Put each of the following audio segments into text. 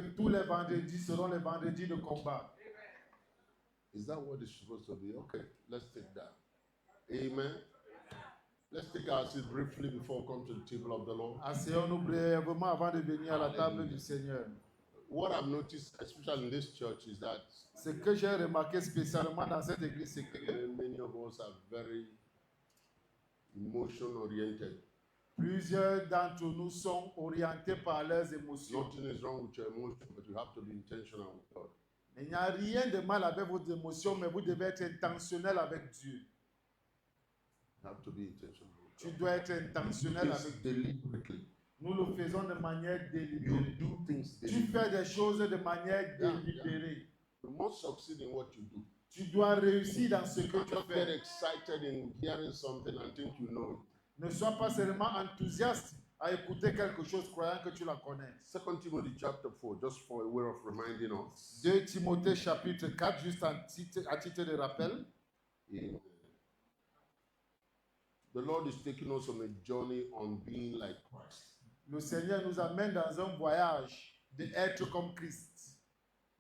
que tous les vendredis seront les vendredis de combat. Is that what it's supposed to be? Okay, let's take that. Amen. Let's take our seat briefly before we come to the table of the Lord. Asseyons-nous brièvement avant de venir à la table du Seigneur. What I've noticed, especially in this church, is that Ce que j'ai remarqué spécialement dans cette église, c'est que many of us are very emotion-oriented. plusieurs d'entre nous sont orientés par leurs émotions. Nothing is wrong with your emotion, but you have to be intentional with God. Il n'y a rien de mal avec vos émotions, mais vous devez être intentionnel avec Dieu. You have to be intentional with Tu God. dois être intentionnel avec Dieu. Deliberately. Nous le faisons de manière You délibérée. do things Tu deliberately. fais des choses de manière Yeah, délibérée. You must succeed in what you do. Tu dois réussir dans ce que Don't tu just get fais. excited in hearing something and think you know it. Ne sois pas seulement enthousiaste à écouter quelque chose croyant que tu la connais. 2 Timothy chapter 4, just for a way of reminding us. 2 Timothée chapitre 4, juste à titre de rappel. Amen. The Lord is taking us on a journey on being like Christ. Le Seigneur nous amène dans un voyage d'être comme Christ.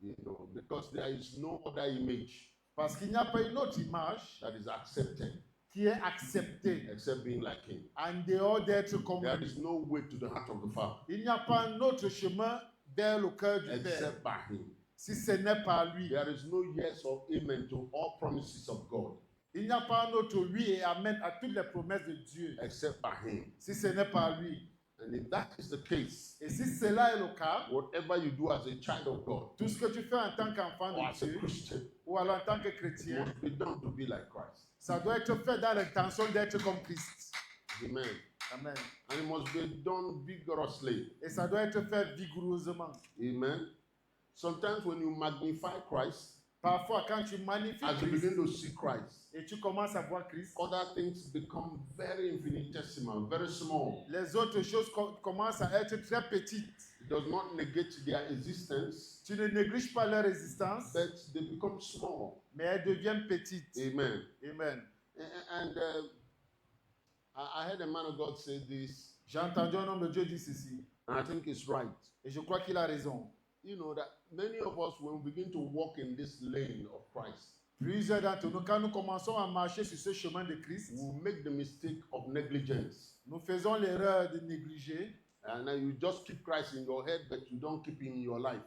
You know, because there is no other image Parce qu'il n'y a pas une autre image that is accepted qui est acceptée except being like Him. en dehors d'être comme There lui. is no way to the heart of the Father Il n'y a pas un autre chemin vers le cœur du Père except by Him. si ce n'est pas lui. There is no yes or amen to all promises of God Il n'y a pas un autre oui et amen à toutes les promesses de Dieu except by Him. si ce n'est pas lui. And if that is the case, Et si cela est le cas, whatever you do as a child of God tout ce que tu fais en tant qu'enfant or de as a Dieu Christian ou alors en tant que chrétien, must be done to be like Christ. ça doit être fait dans l'intention d'être comme Christ. Amen. Amen. And it must be done vigorously. Et ça doit être fait vigoureusement. Amen. Sometimes when you magnify Christ, Parfois, quand tu magnifies as you Christ begin to see Christ, et tu commences à voir Christ, other things become very infinitesimal, very small. les autres choses commencent à être très petites. It does not negate their existence, Tu ne négliges pas leur existence, but they become small. mais elles deviennent petites. Amen. Amen. And I heard a man of God say this, J'ai entendu un homme de Dieu dire ceci, and I think it's right. et je crois qu'il a raison. You know that many of us, when we begin to walk in this lane of Christ, Plusieurs d'entre nous, quand nous commençons à marcher sur ce chemin de Christ, we make the mistake of negligence. nous faisons l'erreur de négliger. And then you just keep Christ in your head, but you don't keep him in your life.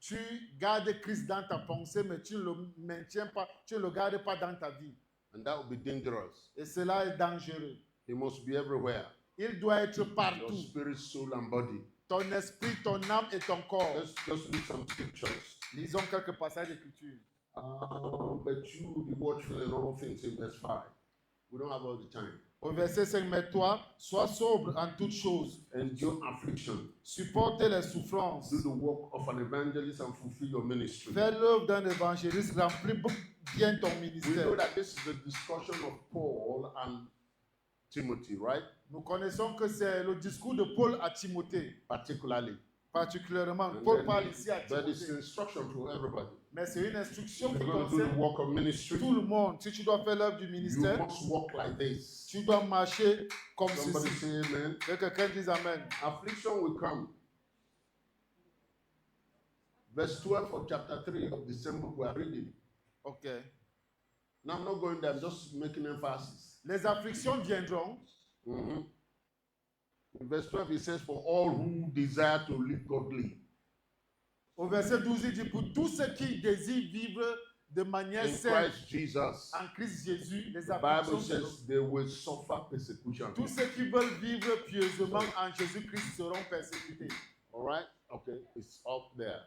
Tu gardes Christ dans ta pensée, mais tu ne le maintiens pas, tu ne le gardes pas dans ta vie. And that would be dangerous. Et cela est dangereux. He must be everywhere. Il doit être Your partout. spirit, soul, and body. Ton esprit, ton âme et ton corps. Let's just read some scriptures. Lisons quelques passages d'écriture. But you be watchful in all things in verse 5. We don't have all the time. Au verset 5, mais toi, sois sobre en toutes choses. Endure affliction. Supporte les souffrances. Do the work of an evangelist and fulfill your ministry. Fais l'œuvre d'un évangéliste, remplis bien ton We know ministère. that this is the discussion of Paul and Timothy, right? Nous connaissons que c'est le discours de Paul à Timothée, Particularly. particulièrement. And Paul then- parle ici à But it's Timothée. instruction to everybody. Mais c'est une instruction If qui you're going to do the concerne work of ministry, tout le monde. Si tu dois faire l'œuvre du you ministère, must walk like this. tu dois marcher comme Somebody ceci. say amen. Que quelqu'un dise Amen. Affliction will come. Verse 12 of chapter 3 of the same book we are reading. Ok. Now I'm not going there, I'm just making emphasis. Les afflictions viendront. Mhm. In verse 12 it says, for all who desire to live godly Au verset 12, il dit pour tous ceux qui désirent vivre de manière in saine Christ Jesus, en Christ Jésus, les the Bible afflictions viendront. says they will suffer persecution. Tous ceux qui veulent vivre pieusement en Jésus-Christ seront persécutés. All right? Okay, it's up there.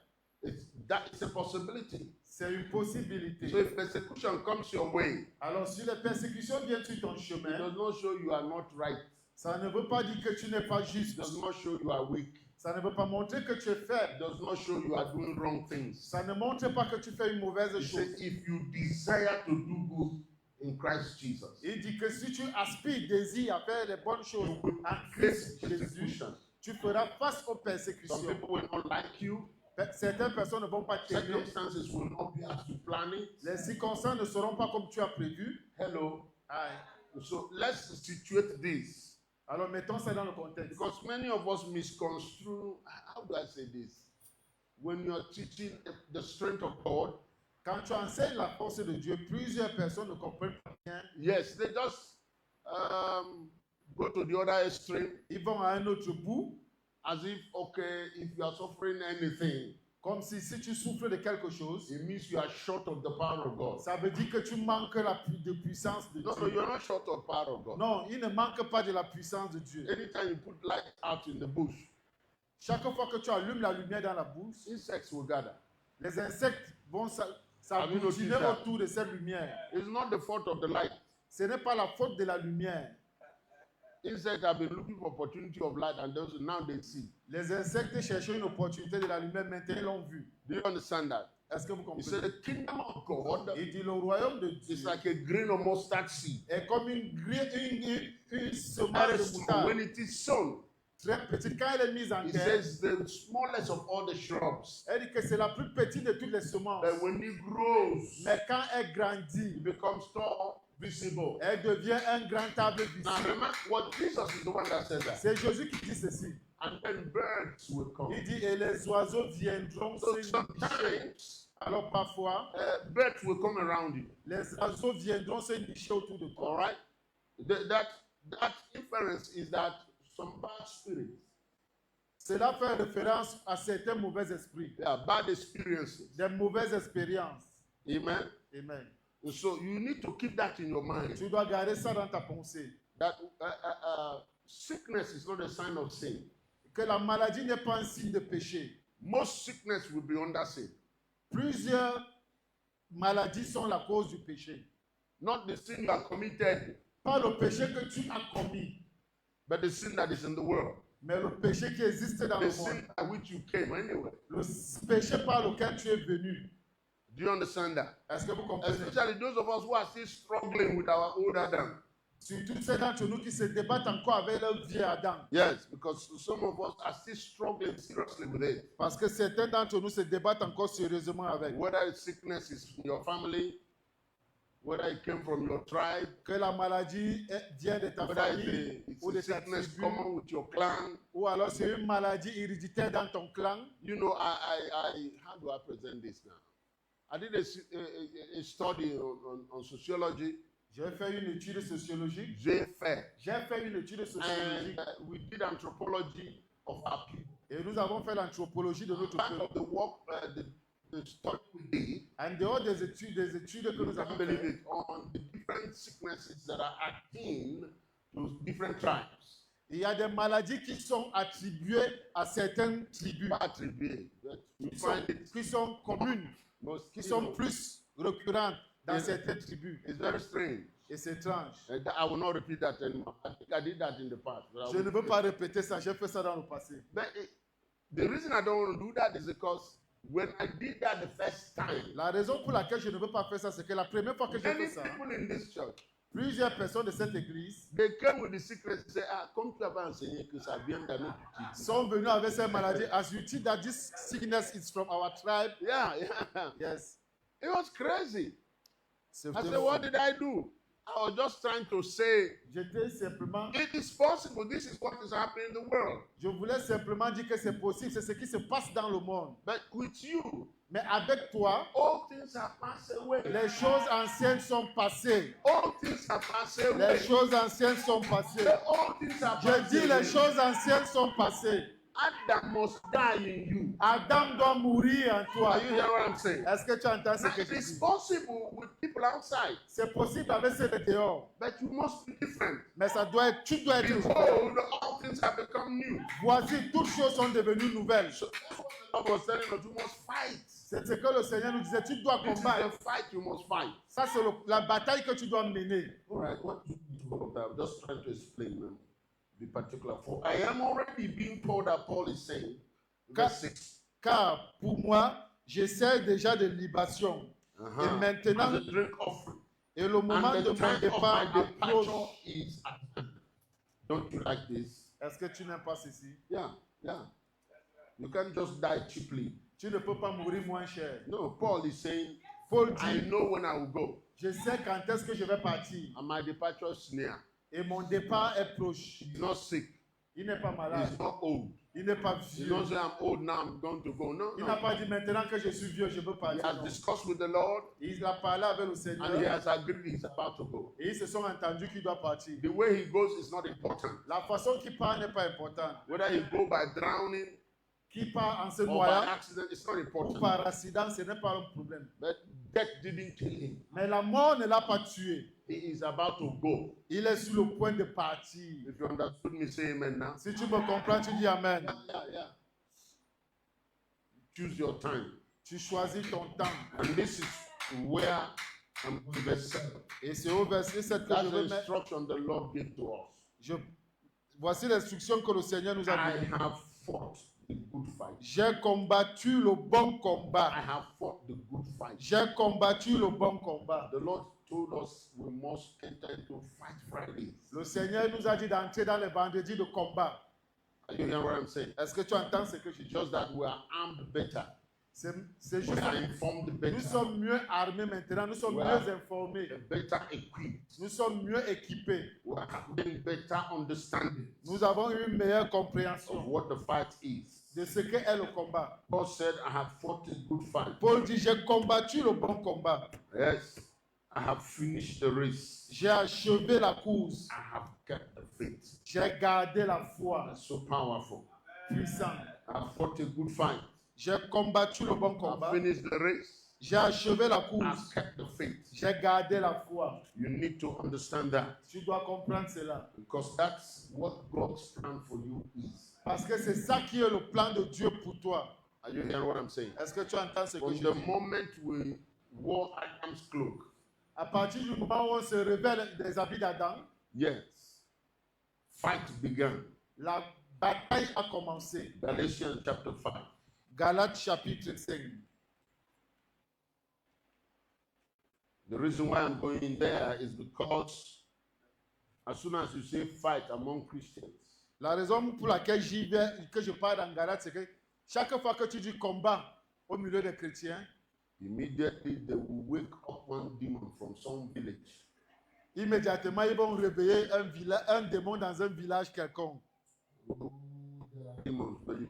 It's a possibility. C'est une possibilité. So if persecution comes your way, Alors, si les persécutions viennent sur ton it chemin, does not show you are not right. ça ne veut pas dire que tu n'es pas It juste. does not show you are weak. Ça ne veut pas montrer que tu es It faible. does not show you are doing wrong things. Ça ne montre pas que tu fais une mauvaise He chose. said, if you desire to do good in Christ Jesus, Il dit que si tu aspires, désires à faire les bonnes choses you will en face Christ Jésus, persecution. tu feras face aux Some persécutions. people will not like you. Certaines personnes ne vont pas t'aimer. Circumstances will not be as you plan it. Les circonstances ne seront pas comme tu as prévu. Hello. Aïe. So let's situate this. Alors mettons ça dans le contexte. Because many of us misconstrue, how do I say this? when you're teaching the strength of God, Quand tu enseignes la force de Dieu, plusieurs personnes ne comprennent pas bien. yes, they just go to the other extreme Ils vont à un autre bout, as if, okay, if you are suffering anything, comme si tu souffres de quelque chose, it means you are short of the power of God. ça veut dire que tu manques de puissance de No, Dieu. you're not short of power of God. Non, il ne manque pas de la puissance de Dieu. Anytime you put light out in the bush, Chaque fois que tu allumes la lumière dans la bourse, insects will gather. les insectes vont Have you noticed s'agglutiner that? autour de cette lumière. It's not the fault of the light. Ce n'est pas la faute de la lumière. Insects have been looking for opportunity of light and now they see. Les insectes cherchaient une opportunité de la lumière, maintenant ils l'ont vue. Do you understand that? Est-ce que vous He said comprenez? the kingdom of God Il dit le royaume de is Dieu like a grain of mustard seed. est comme une That semence is de small. When moutarde, it is sown, très petite. Quand elle est mise en he terre, says the smallest of all the shrubs. elle dit que c'est la plus petite de toutes les semences. But when it grows, Mais quand elle grandit, it becomes tall, visible. elle devient un grand arbre Now visible. remember what Jesus is the one that said that. C'est Jésus qui dit ceci. And then birds will come. Il dit, et les oiseaux viendront So se nicher. sometimes Alors parfois, birds will come around you. les oiseaux viendront se nicher autour de All toi. right? That inference is that some bad spirits, Cela fait référence à certains mauvais esprits, bad experiences. des mauvaises expériences. Amen. Amen. So you need to keep that in your mind. Tu dois garder ça dans ta pensée. That sickness is not a sign of sin. Que la maladie n'est pas un signe de péché. Most sickness will be under sin. Plusieurs maladies sont la cause du péché. Not the sin you have committed, Pas le péché que tu as commis, but the sin that is in the world. mais le péché qui existe dans The le sin monde. by which you came anyway. Le péché par lequel tu es venu. Do you understand that? Est-ce que vous comprenez? Especially those of us who are still struggling with our old Adam. Surtout ceux d'entre nous qui se débattent encore avec leur vieux Adam. Yes, because some of us are still struggling seriously with it. Parce que certains d'entre nous se débattent encore sérieusement avec. Whether sickness is in your family, whether it came from your tribe, Que la maladie vient de ta whether famille it's ou de a ta sickness tribu, common with your clan. ou alors c'est une maladie héréditaire dans ton clan. You know, how do I present this now? I did a study on sociology. J'ai fait une étude sociologique. J'ai fait. J'ai fait une étude sociologique. And we did anthropology of our people. Et nous avons fait l'anthropologie de notre Part peuple. of the work, the study we did, En dehors des études que you nous can't avons believe faites, it, on the different sicknesses that are akin to different tribes. il y a des maladies qui sont attribuées à certaines tribus, Pas attribué, but you find it qui sont communes, most, qui you sont know, plus récurrentes dans Yes. certaines tribus. it's very strange. Et c'est étrange. I will not repeat that anymore. I think I did that in the past. But I Je will ne veux repeat pas répéter ça, j'ai fait ça dans le passé. But the reason I don't want to do that is because when I did that the first time, La raison pour laquelle je ne veux pas faire ça, c'est que la première fois que j'ai many fait ça, people in this church, plusieurs personnes de cette église they came with the secret and say, comme tu avais enseigné que ça vient d'un autre type. sont venus avec cette maladie. As you teach that this sickness is from our tribe, Yeah. yes. It was crazy. C'est I said, fou. what did I do? I was just trying to say, J'étais simplement, it is possible. This is what is happening in the world. je voulais simplement dire que c'est possible, c'est ce qui se passe dans le monde. But with you, Mais avec toi, all things are passed away. les choses anciennes sont passées. All things are passed Les away. choses anciennes sont passées. All things are Je passed dis les away. choses anciennes sont passées. Adam must die in you. Adam doit mourir en toi. Are you hearing what I'm saying? Est-ce que tu entends ce Now, que it je is dis? possible with people outside, C'est possible avec ceux de dehors. but you must be different. Mais ça doit être, tu dois être différent. Behold, all things have become new. Voici, toutes choses sont devenues nouvelles. So that's what the Lord was telling us. You must fight. C'est ce que le Seigneur nous disait. Tu dois This is combattre. the fight you must fight. Ça, c'est la bataille que tu dois mener. All right, what do you do about that? I'm just trying to explain them. Be particular. For I am already being told that Paul is saying, verse 6. Car pour moi, j'essaie déjà de libation. Et maintenant, As a drink offering. et le moment And de the mon time of my départ approche. departure is at hand. Don't you like this? Est-ce que tu n'aimes pas ceci? Yeah. You can't just die cheaply. Tu ne peux pas mourir moins cher. No, Paul is saying, Paul I dit, know when I will go, je sais quand est-ce que je vais partir. and my departure is near. Et mon départ est proche. He's not sick. Il n'est pas malade. He's not old. Il n'est pas He vieux. don't say, I'm old now, I'm going to go. No, Il n'a no. pas dit maintenant que je suis vieux, je veux He partir. has Non. discussed with the Lord Il a parlé avec le and he Seigneur has agreed he's about to go. et ils se sont entendus qu'il doit partir. The way he goes is not important. La façon qu'il part n'est pas importante. Whether he go by drowning Qui part en se or by noyant accident, it's not ou important. par accident, ce n'est pas un problème. But death didn't kill him. Mais la mort ne l'a pas tué. He is about to go. Il est sur le point de partir. If you understood me, say amen now. Si tu me comprends, tu dis Amen. Yeah. Choose your time. Tu choisis ton temps. And this is where I'm going to verse 7. Et c'est au verset 7 que That's je the veux mettre. instruction the Lord gave to us. Voici l'instruction que le Seigneur nous a I donnée. have fought the good fight. J'ai combattu le bon I combat. have fought the good fight. J'ai combattu le bon combat. The Lord told us we must enter into fight Fridays. Le Seigneur nous a dit d'entrer dans les vendredis de combat. Are you hearing what I'm saying? Est-ce que tu entends ce que je dis? Just that we are armed better. C'est We juste are informed nous better. sommes mieux armés maintenant, nous sommes Ouais. mieux informés, Better equipped. nous sommes mieux équipés, We are having better understanding nous avons une meilleure of compréhension what the fight is. de ce qu'est le combat. Paul said, I have fought a good fight. Paul dit, j'ai combattu le bon combat, Yes, I have finished the race. j'ai achevé la course, I have kept the faith. j'ai gardé la foi, That's so powerful. puissant. I have fought a good fight. J'ai combattu le bon I combat, have finished the race. j'ai achevé la I have course, kept the faith. j'ai gardé la foi. You need to understand that Tu dois comprendre cela. because that's what God's plan for you is. Parce que c'est ça qui est le plan de Dieu pour toi. Are you hearing what I'm saying? Est-ce que tu entends ce que From je the dis? moment we wore Adam's cloak, À partir du moment où on se révèle des habits d'Adam, yes, fight began. la bataille a commencé. Galatians chapter 5. Galates chapitre 5. The reason why I'm going there is because as soon as you say fight among Christians, La raison pour laquelle j'y vais, que je parle dans Galates, c'est que chaque fois que tu dis combat au milieu des chrétiens, immediately they will wake up one demon from some village. immédiatement ils vont réveiller un démon dans un village quelconque. Demons, very,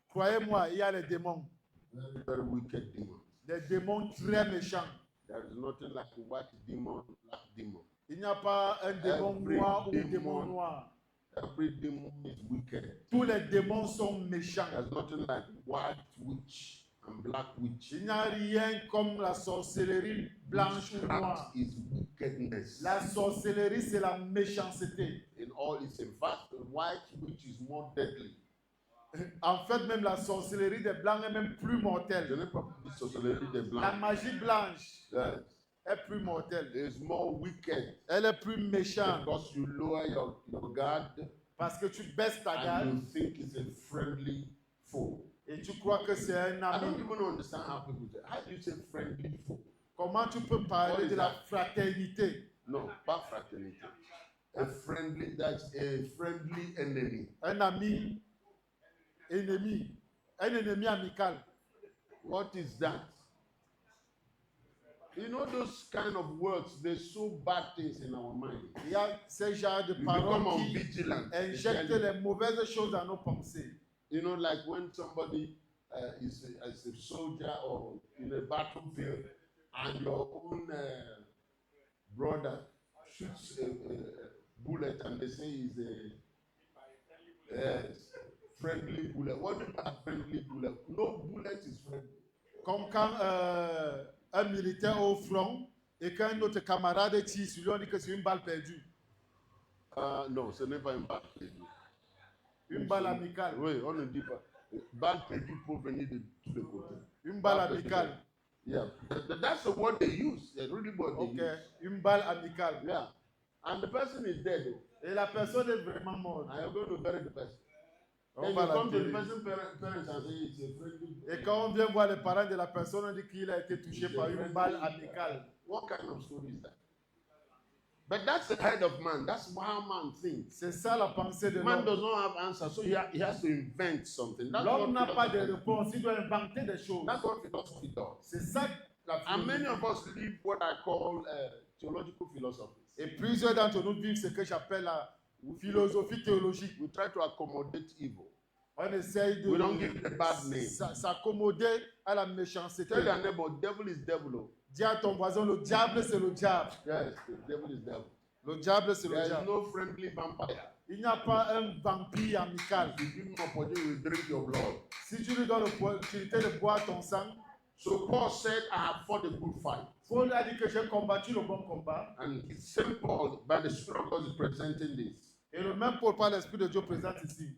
Croyez-moi, il y a des démons, very, very wicked demons. des démons très méchants. There is nothing like a white demon, black demon. Il n'y a pas un démon Every noir ou un démon. démon noir. Every demon is wicked. Tous les démons sont méchants. There's nothing like white witch and black witch. Il n'y a rien comme la sorcellerie blanche ou noire. Witchcraft is wickedness. La sorcellerie, c'est la méchanceté. In all its in fact, the white witch is more deadly. En fait, même la sorcellerie des blancs est même plus Je mortelle. n'ai pas dit sorcellerie des La blancs. magie blanche Yes. est plus mortelle. It's more wicked Elle est plus méchante because you lower your guard parce que tu baisses ta and garde you think it's a friendly foe. et tu crois que c'est un I don't ami. even understand how people say. How do you say friendly foe? Comment tu peux parler de la fraternité? No, pas fraternity. A friendly, that's a friendly enemy. Un ami ennemi, un ennemi amical. What is that? You know those kind of words, they sow bad things in our mind. Il y a ce genre de You become paroles qui unvigilant. injectent les mauvaises choses dans nos pensées. You know, like when somebody is a soldier or in a battlefield and your own brother shoots a bullet and they say he's a friendly bullet. What is a friendly bullet? No bullet is friendly. Comme quand un militaire au front et qu'un autre camarade tire sur lui, on dit que c'est une balle perdue. Non, ce n'est pas une balle perdue. Une balle amicale. Oui, on ne dit pas. Balle perdue peut venir de tous les côtés. Une balle amicale. Yeah, that's the word they use. That's really what they Ok, use. une balle amicale. Yeah, and the person is dead. Though. Et la personne est vraiment morte. I am going to bury the person. On Then va you la come to the tuer. person's parents and say it's a friendly. Et quand on vient voir les parents de la personne, on dit qu'il a été touché par une balle amicale. What kind of story is that? But that's the head of man. That's how man thinks. C'est ça la pensée de Man l'homme. does not have answers, so he has to invent something. That's L'homme n'a what pas de philosophy does. réponse, il doit inventer des choses. That's what philosophy does. C'est ça la And many philosophie. of us live what I call theological philosophies. Et plusieurs d'entre nous vivent ce que j'appelle la philosophie théologique. We try to accommodate evil. On essaye We don't give it a bad name. de s'accommoder à la méchanceté. Tell your neighbor, devil is devil. Oh. Dis à ton voisin, le diable c'est le diable. Yes, the devil is devil. Le diable c'est le There is diable. no friendly vampire. Il n'y a pas un vampire amical. If you give him opportunity, he will drink your blood. Si tu lui donnes l'opportunité de boire ton sang, So Paul said, I have fought a good fight. Paul a dit que j'ai combattu le bon combat. And it's St. Paul, by the Spirit of God, is presenting this. Et le même Paul par l'Esprit de Dieu présente ici.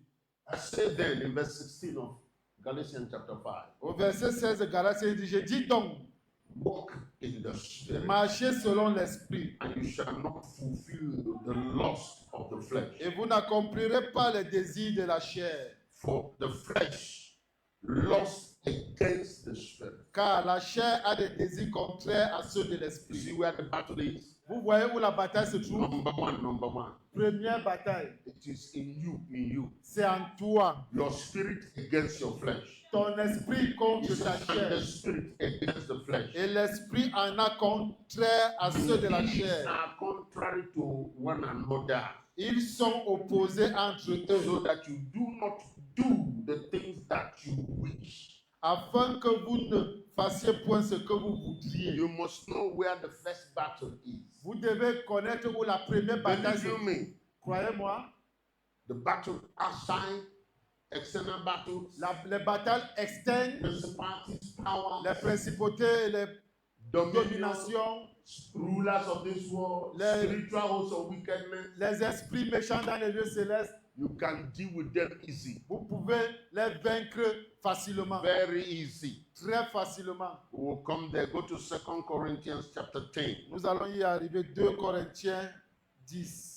I say then in verse 16 of Galatians chapter 5, Au verset 16 de Galatiens, il dit, je dis donc, walk in the Spirit, marchez selon l'Esprit, and you shall not fulfill the lust of the flesh. et vous n'accomplirez pas les désirs de la chair. For the flesh lusts against the Spirit. Car la chair a des désirs contraires à ceux de You l'Esprit. see where the battle is? Vous voyez où la bataille se trouve? Number one. Première bataille, It is in you. c'est en toi. Your spirit against your flesh. Ton esprit contre It's ta and the chair. spirit against the flesh. Et l'esprit en a contraire à ceux de la These chair. are contrary to one another, Ils sont opposés entre eux, so that you do not do the things that you wish. afin que vous ne fassiez point ce que vous voudriez. You must know where the first battle is. Vous devez connaître où la première bataille se Believe you trouve. me, Croyez-moi, the battle outside, external battles, les batailles externes, principalities, les powers, principautés et les dominions, dominations, rulers of this world, Les- spiritual hosts of wickedness, les esprits méchants dans les lieux célestes, you can deal with them easy. vous pouvez les vaincre facilement, Very easy. très facilement. We'll come there. Go to 2 Corinthians chapter 10. Nous allons y arriver. 2 Corinthiens 10.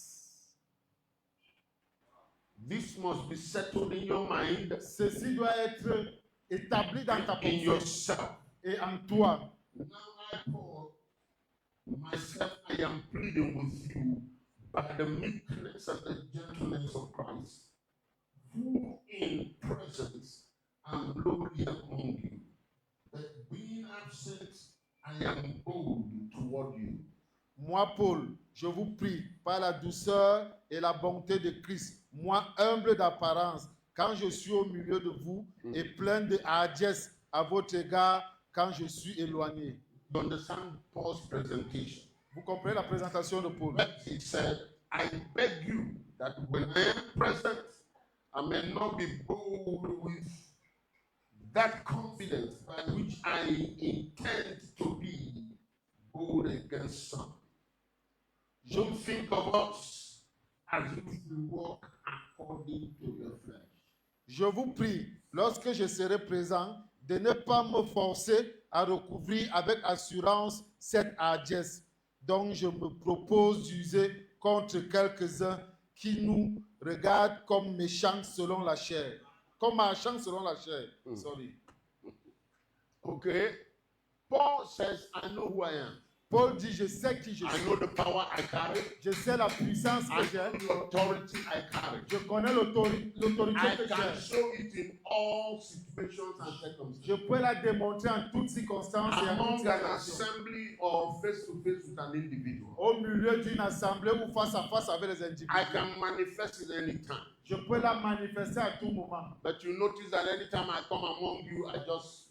This must be settled in your mind, Ceci doit être établi dans ta in pensée yourself. et en toi. Now I, Paul, myself, I am pleading with you by the meekness and the gentleness of Christ, who in presence am lowly among you, that being absent, I am bold toward you. Moi, Paul, je vous prie, par la douceur et la bonté de Christ, moi humble d'apparence, quand je suis au milieu de vous, et plein de hardiesse à votre égard quand je suis éloigné. You understand Paul's presentation? Vous comprenez la présentation de Paul? But he said, I beg you that when I am present, I may not be bold with that confidence by which I intend to be bold against some. Don't think of us as if we walk according to the flesh. Je vous prie, lorsque je serai présent, de ne pas me forcer à recouvrir avec assurance cette hardiesse dont je me propose d'user contre quelques-uns qui nous regardent comme méchants selon la chair. Comme marchands selon la chair. Sorry. Okay? Paul says, I know who I am. Paul dit, je sais qui je I suis. know the power I carry. Je sais la puissance que I j'ai. know the authority I carry. Je connais l'autorité I que can j'ai. show it in all situations and circumstances. Je peux la démontrer en toutes circonstances et en toutes Among an situations. assembly or face to face with an individual. Au milieu d'une assemblée ou face à face avec les I individus. can manifest it anytime. Je peux la manifester à tout moment. But you notice that anytime I come among you, I just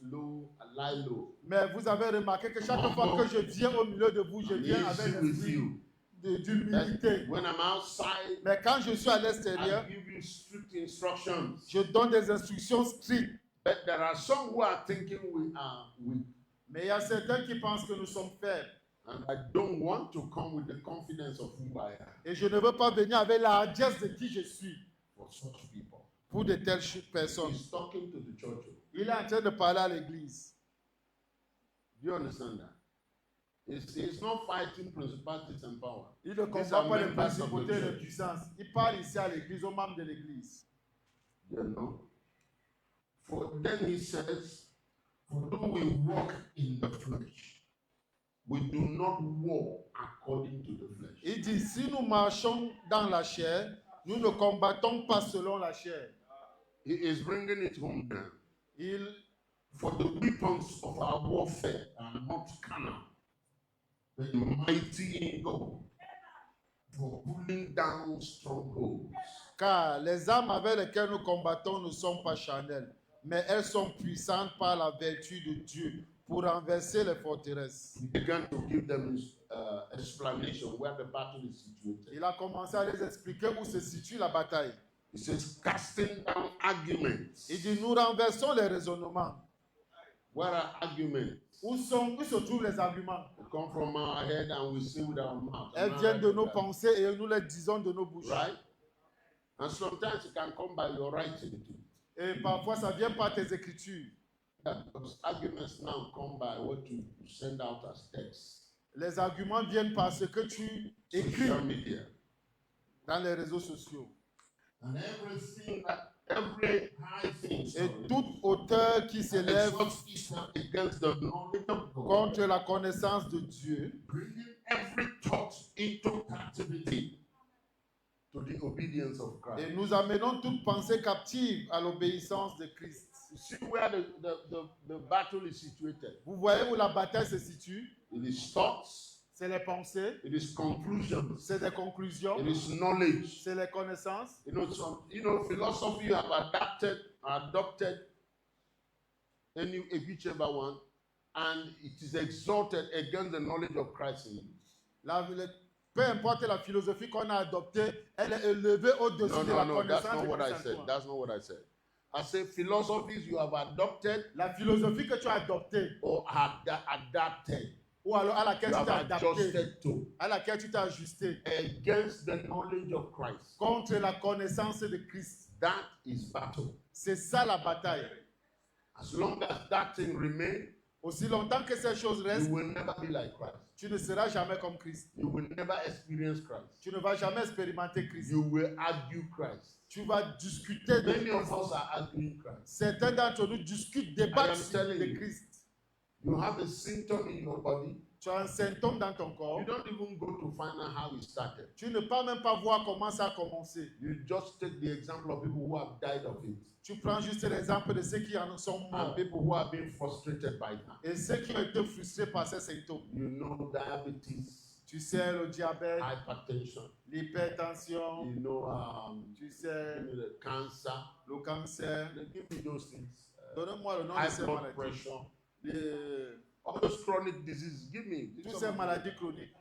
lie low. Mais vous avez remarqué que chaque fois que je viens au milieu de vous, je I'm viens easy avec un with esprit you. d'humilité. When I'm outside, Mais quand je suis à l'extérieur, I give you strict instructions. je donne des instructions strictes. But there are some who are thinking we are weak. Mais il y a certains qui pensent que nous sommes faibles. And I don't want to come with the confidence of who I am Et je ne veux pas venir avec la hardiesse de qui je suis for such people. pour de telles personnes. He's talking to the church. Il est en train de parler à l'église. Do you understand that? It's not fighting principalities and power. Il ne These combat are pas les members of the principautés et les church. puissances. Il parle ici à l'église, aux membres de l'église. You know? For then he says, for though we walk in the flesh, we do not war according to the flesh. Il dit, si nous marchons dans la chair, nous ne combattons pas selon la chair. He is bringing it home now. Il, For the weapons of our warfare are not carnal, but mighty in God for pulling down strongholds. Car les armes avec lesquelles nous combattons ne sont pas charnelles, mais elles sont puissantes par la vertu de Dieu pour renverser les forteresses. He began to give them explanation where the battle is situated. Il a commencé à les expliquer où se situe la bataille. He says, casting down arguments. Il dit, nous renversons les raisonnements. Where are arguments? Où se trouvent les arguments? They come from our head and we say with our mouth. Elles viennent de nos pensées et nous les disons de nos bouches. Right? And sometimes it can come by your writing. Et parfois, ça vient par tes écritures. Yeah, because arguments now come by what you send out as text. Les arguments viennent par ce que tu écris Social media. dans les réseaux sociaux. And everything that every high thing Et toute hauteur qui s'élève against the knowledge of God, contre la connaissance de Dieu, bringing every thought into captivity to the obedience of Christ. et nous amenons toute pensée captive à l'obéissance de Christ. You see where the battle is situated. Vous voyez où la bataille se situe? It is thoughts, C'est les pensées, it is conclusions, c'est des conclusions, it is knowledge. c'est les connaissances. Philosophy have adopted whichever one, and it is exalted against the knowledge of Christ in you. Peu importe la philosophie qu'on a adoptée, elle est élevée au-dessus de la No, that's connaissance not de what I Christ en said. toi. That's not what I said. I said philosophies you have adopted La philosophie que tu as adoptée, or adapted, ou alors à laquelle you tu t'es have adapté, adjusted to, à laquelle tu t'es ajusté, against the knowledge of Christ. contre la connaissance de Christ. That is battle. C'est ça la bataille. As long as that thing remains, Aussi longtemps que ces choses you restent, will never be like Christ. tu ne seras jamais comme Christ. You will never experience Christ. Tu ne vas jamais expérimenter Christ. You will argue Christ. Tu vas discuter de Many of Christ. us are arguing Christ. Certains d'entre nous discutent, I am débattent telling de you. Christ. You have a symptom in your body. Tu as un symptôme dans ton corps. You don't even go to find out how it started. Tu ne peux même pas voir comment ça a commencé. You just take the example of people who have died of it. Tu prends juste l'exemple de ceux qui en sont And morts people who have been frustrated by that. et ceux qui ont été frustrés par ces symptômes. You know diabetes, Tu sais, le diabète, hypertension, l'hypertension, you know, tu sais, the cancer. le cancer. They give me those things. Donne-moi le nom de High ces blood maladies. pressure. Les- All those chronic diseases. Give me. Toutes ces maladies chroniques.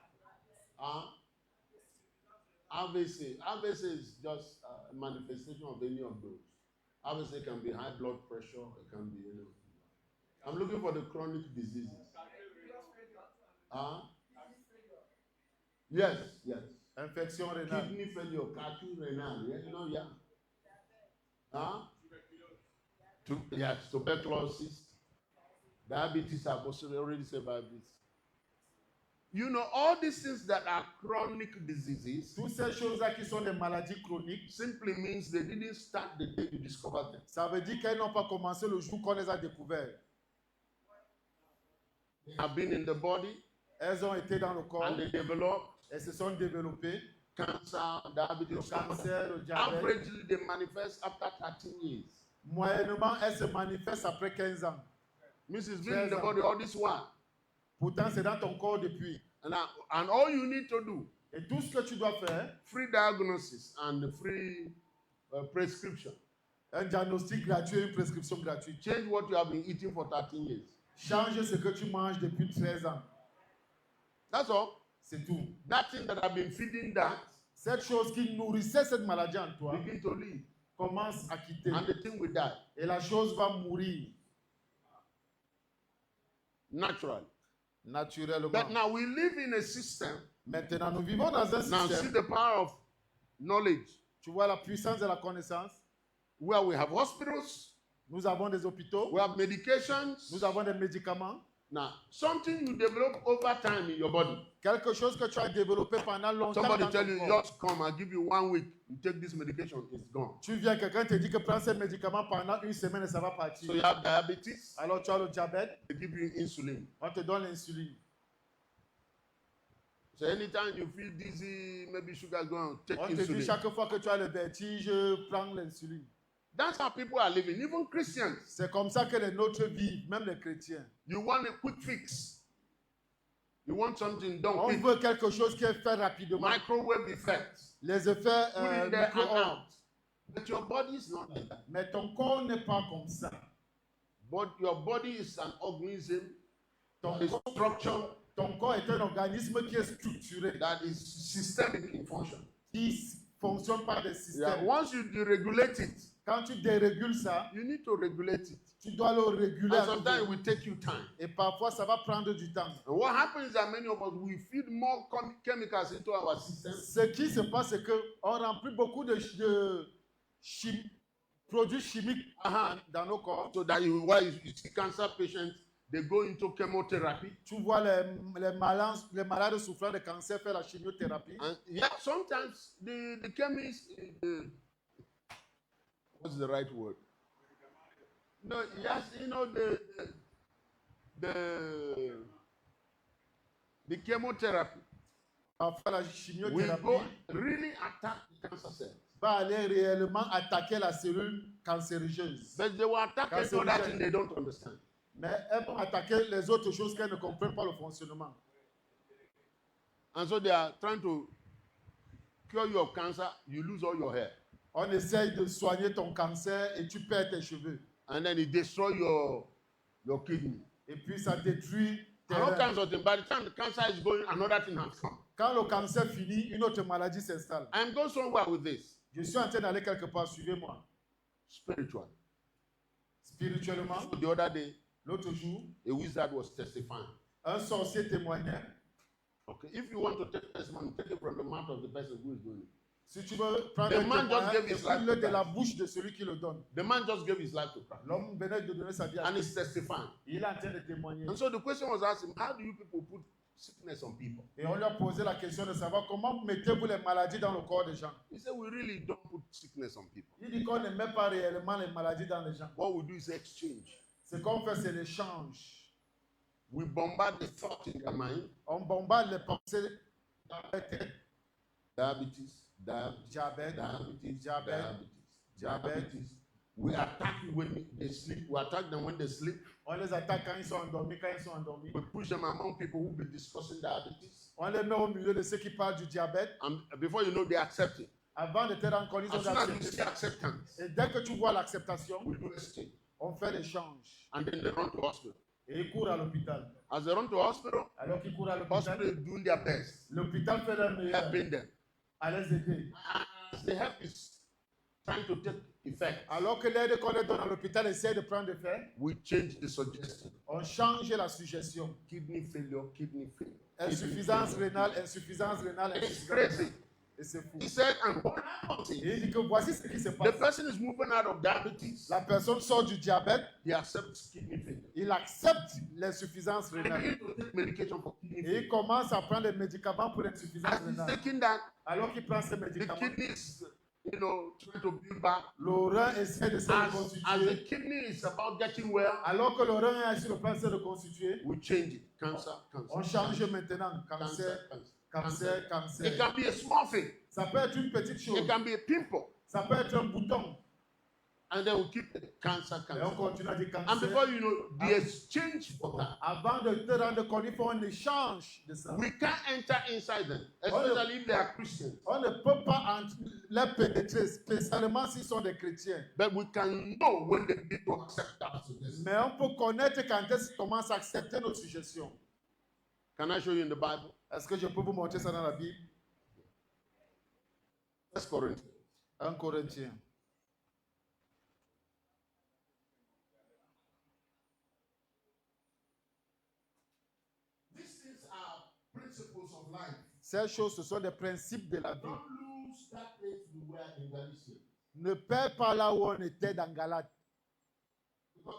AVC. AVC is just a manifestation of any of those. AVC can be high blood pressure. It can be anything. I'm looking for the chronic diseases. Yes, yes. Infection rénale. Kidney failure, cardiac renal. Yeah, you know, yeah. Yes, tuberculosis. Diabetes, I've also already said about this. You know, all these things that are chronic diseases Toutes ces choses-là qui sont des maladies chroniques, simply means they didn't start the day you discovered them. ça veut dire qu'elles n'ont pas commencé le jour qu'on les a découvertes. They have been in the body Elles ont été dans le corps, and they developed elles se sont développées. cancer, Le diabetes. cancer, le diabète. Averagely, they manifest after 13 years. Moyennement, elles se manifestent après 15 ans. Means it's been in the body all this while. Pourtant, c'est dans ton corps depuis. And all you need to do, Et tout ce que tu dois faire, free diagnosis and free prescription. un diagnostic gratuit, une prescription gratuite. Change what you have been eating for 13 years. Change ce que tu manges depuis 13 ans. That's all. C'est tout. That thing that I've been feeding that Cette chose qui nourrissait cette maladie en toi begin to leave. commence à quitter. And the thing will die. Et la chose va mourir Naturally. naturellement. But now we live in a system. Maintenant, nous vivons dans un Now see système. the power of knowledge. Tu vois la puissance de la connaissance. Where we have hospitals, Nous avons des hôpitaux. we have medications. Nous avons des médicaments. Now, something you develop over time in your body. Quelque chose que tu as développé pendant longtemps Somebody dans tell ton you, corps. just come, I'll give you 1 week. You take this medication, it's gone. Tu viens, quelqu'un te dit que prends ces médicaments pendant une semaine et ça va partir. So you have diabetes, Alors tu as le diabète, they give you insulin. on te donne l'insuline. So anytime you feel dizzy, maybe sugar going, take On te dit insulin. chaque fois que tu as le vertige, prends l'insuline. That's how people are living, even Christians. C'est comme ça que les nôtres vivent, même les chrétiens. You want a quick fix. You want something done On quick. veut quelque chose qui est fait rapidement. Microwave effect. Les effets Put it there and micro-ondes. out. But your body is not like that. Mais ton corps n'est pas comme ça. But your body is an organism, Ton, a structure ton corps est un organisme qui est structuré, that is systemic in function. qui fonctionne par des Yeah. systèmes. Once you deregulate it, Quand tu dérégules ça, you need to regulate it. tu dois le réguler. And à sometimes it nouveau. will take you time. Et parfois, ça va prendre du temps. And what happens is that many of us, we feed more chemicals into our system. Ce qui se passe, c'est qu'on remplit beaucoup de produits chimiques dans nos corps. So that why you see cancer patients, they go into chemotherapy. Tu vois les malades souffrant de cancer faire la chimiothérapie. And yeah, sometimes the chemist, what's the right word? No, yes, you know the chemotherapy Parfois, la will chimiothérapie go really attack the cancer cells. va aller réellement attaquer la cellule cancérigène. But they will attack any other thing they don't understand. Mais elles vont attaquer les autres choses qu'elles ne comprennent pas le fonctionnement. And so they are trying to cure you of cancer, you lose all your hair. On essaye de soigner ton cancer et tu perds tes cheveux. And then it destroys your kidney. Et puis ça détruit tes And all reins. kinds of things. By the time the cancer is going, another thing has come. Quand le cancer finit, une autre maladie s'installe. I'm going somewhere with this. Je suis en train d'aller quelque part, suivez-moi. Spiritual. Spirituellement, The other day, l'autre jour, a wizard was testifying. un sorcier témoignait. Okay, if you want to take testimony, take it from the mouth of the person who is doing it. Si tu veux prendre The un man just gave his life témoignage, to de la Christ. bouche de celui qui le donne. The man just gave his life to Christ. L'homme venait de donner sa vie à And Christ. he's testifying. Il est en train de témoigner. And so the question was asked him, how do you people put sickness on people? Et on lui a posé la question de savoir comment mettez-vous les maladies dans le corps des gens. He said, we really don't put sickness on people. Il dit qu'on ne met pas réellement les maladies dans les gens. What we do is exchange. Ce qu'on fait, c'est l'échange. We bombard the thought in their mind. On bombarde les pensées dans la tête. Diabetes, diabetes, Diabète, diabetes, diabète, diabetes. We attack you when they sleep. We attack them when they sleep. On les attaque quand ils sont endormis, quand ils sont endormis. We push them among people who be discussing diabetes. On les met au milieu de ceux qui parlent du diabète. And before you know, they accept it. Avant de te rendre compte, ils As ont soon as you accepté. see acceptance, Et dès que tu vois l'acceptation, we do exchange. on fait l'échange. And then they run to hospital. Et ils courent à l'hôpital. As they run to hospital, Alors qu'ils courent à hospital l'hôpital, is doing their best, l'hôpital fait leur meilleur helping them. à les aider. As the help is trying to take effect, Alors que l'aide qu'on leur donne à l'hôpital essaie de prendre effet, we change the suggestion. on change la suggestion. Kidney failure, kidney failure. Insuffisance Kidney failure. rénale, insuffisance rénale, It's insuffisance crazy. rénale. Et c'est fou. He said, and what happens is, Et il dit que voici ce qui se the passe. person is moving out of diabetes. La personne sort du diabète, He accepts kidney failure. il accepte l'insuffisance And he rénale. begins to take medication for kidney Et il failure. commence à prendre les médicaments pour l'insuffisance As he's rénale. taking that, Alors qu'il prend ces the médicaments, kidney is, trying to build back. le rein essaie de se As the reconstituer. kidney is about getting well, Alors que le rein est sur le point de se reconstituer, we change it. Cancer, on cancer. change maintenant. Cancer, cancer, It cancer. can be a small thing. Ça peut être une petite chose. It can be a pimple. Ça peut être un bouton. And then we keep the cancer, Et on cancer. continue à dire And cancer. before you know, the exchange for that. Avant de te rendre compte, il faut un échange de ça. We can't enter inside them, especially if they are Christians. On ne peut pas les pénétrer, spécialement s'ils sont des chrétiens. But we can know when they begin to accept our suggestions. Mais on peut connaître quand est-ce qu'ils commencent à accepter nos suggestions. Can I show you in the Bible? Est-ce que je peux vous montrer ça dans la Bible? 1 Corinthians. 1 Corinthiens. These things are principles of life. Ces choses, ce sont des principes de la vie. Don't lose that place you were in Galatia. Ne perds pas là où on était dans Galate. Because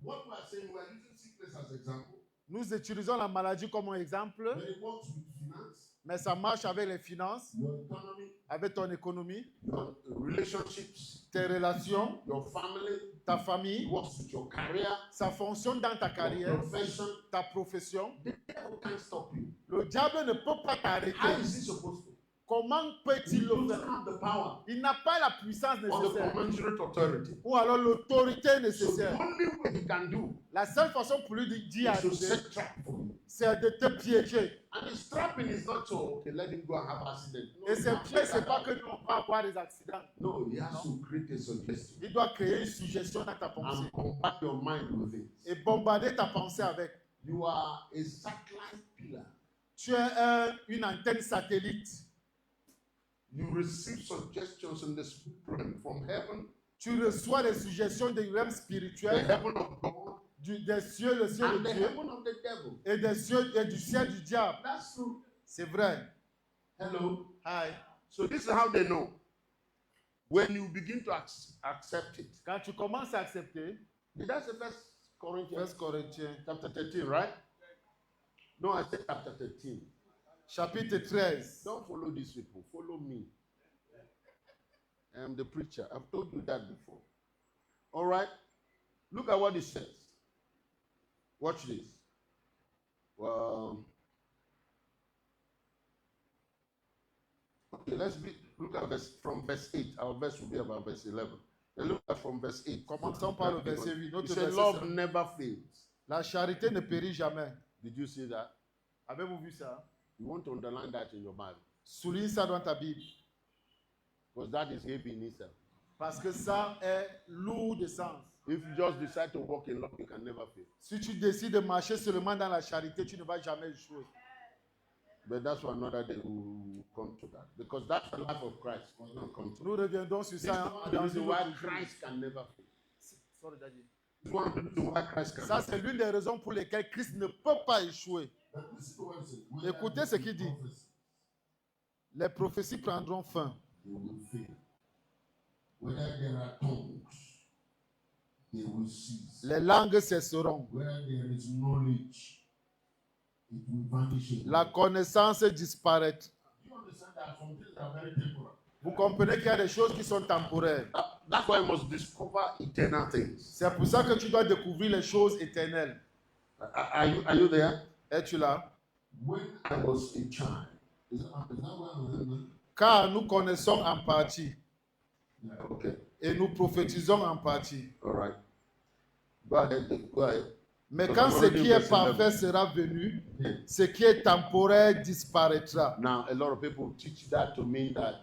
what we are saying, we are using sickness as example, Nous utilisons la maladie comme un exemple, but it works with finance, mais ça marche avec les finances, your economy, avec ton économie, your relationships, tes relations, your family. ta It famille. works with your career, Ça fonctionne dans ta your carrière, profession. ta profession. The devil can't stop you. Le diable ne peut pas How t'arrêter. is he supposed to? Comment peut-il He le doesn't faire? have the power Il n'a pas la puissance or the nécessaire. commensurate authority. Ou alors l'autorité So the nécessaire. only way he can do La seule façon pour lui d'y is to arriver, set trap for you. c'est de te piéger. And his trapping is not so, okay, let him go and have accident. No, Et ces no, pièges, c'est pas que nous on va avoir des accidents. no, he has to create a suggestion Il doit créer une suggestion dans ta pensée and combat your mind with it. et bombarder ta pensée avec. You are a satellite pillar. Tu es une antenne satellite. You receive suggestions in the spirit realm from heaven, Tu reçois des suggestions du règne the spirituel, heaven of God, des cieux, le ciel and de the Dieu, heaven of the devil. et des cieux et du ciel du diable. That's true. C'est vrai. Hello. Hi. So this is how they know. When you begin to accept it. Quand tu commences à accepter, Did I say First Corinthians 1 Corinthiens, chapter 13, right? No, I said chapter 13. chapitre 13. Don't follow these people. Follow me. I am the preacher. I've told you that before. All right? Look at what it says. Watch this. Okay, look at from verse 8. Our verse will be about verse 11. Then look at from verse 8. Commençons par le verset 8. It Notre says, verset love 7. never fails. La charité ne périt jamais. Did you see that? Avez-vous vu ça? You want to underline that in your Bible. Souligne ça dans ta Bible. Because that is heavy in itself. Parce que ça est lourd de sens. If you just decide to walk in love, you can never fail. Si tu décides de marcher seulement dans la charité, tu ne vas jamais échouer. But that's for another day we will come to that. Because that's the life of Christ. We're going to come to Nous reviendrons sur This is ça one of the dans reasons une why autre jour. Christ can never fail. Sorry, Daddy. It's one of the reasons why Christ can Ça, never c'est l'une des raisons pour lesquelles Christ ne peut pas échouer. fail. Écoutez ce qu'il dit. Les prophéties prendront fin. They will fail. Whether there are tongues, they will cease. Les langues cesseront. Where there is knowledge, it will vanish away. La connaissance disparaît. Do you understand that some things are very temporal? Vous comprenez qu'il y a des choses qui sont temporaires. That's why you must discover eternal things. C'est pour ça que tu dois découvrir les choses éternelles. Are you there? Es-tu là? When I was a child, is that where I was? Car nous connaissons en partie Yeah, okay. et nous prophétisons en partie. All right. Go ahead. Go ahead. Mais quand ce qui est parfait sera venu, ce qui est temporaire disparaîtra. Now, a lot of people teach that to mean that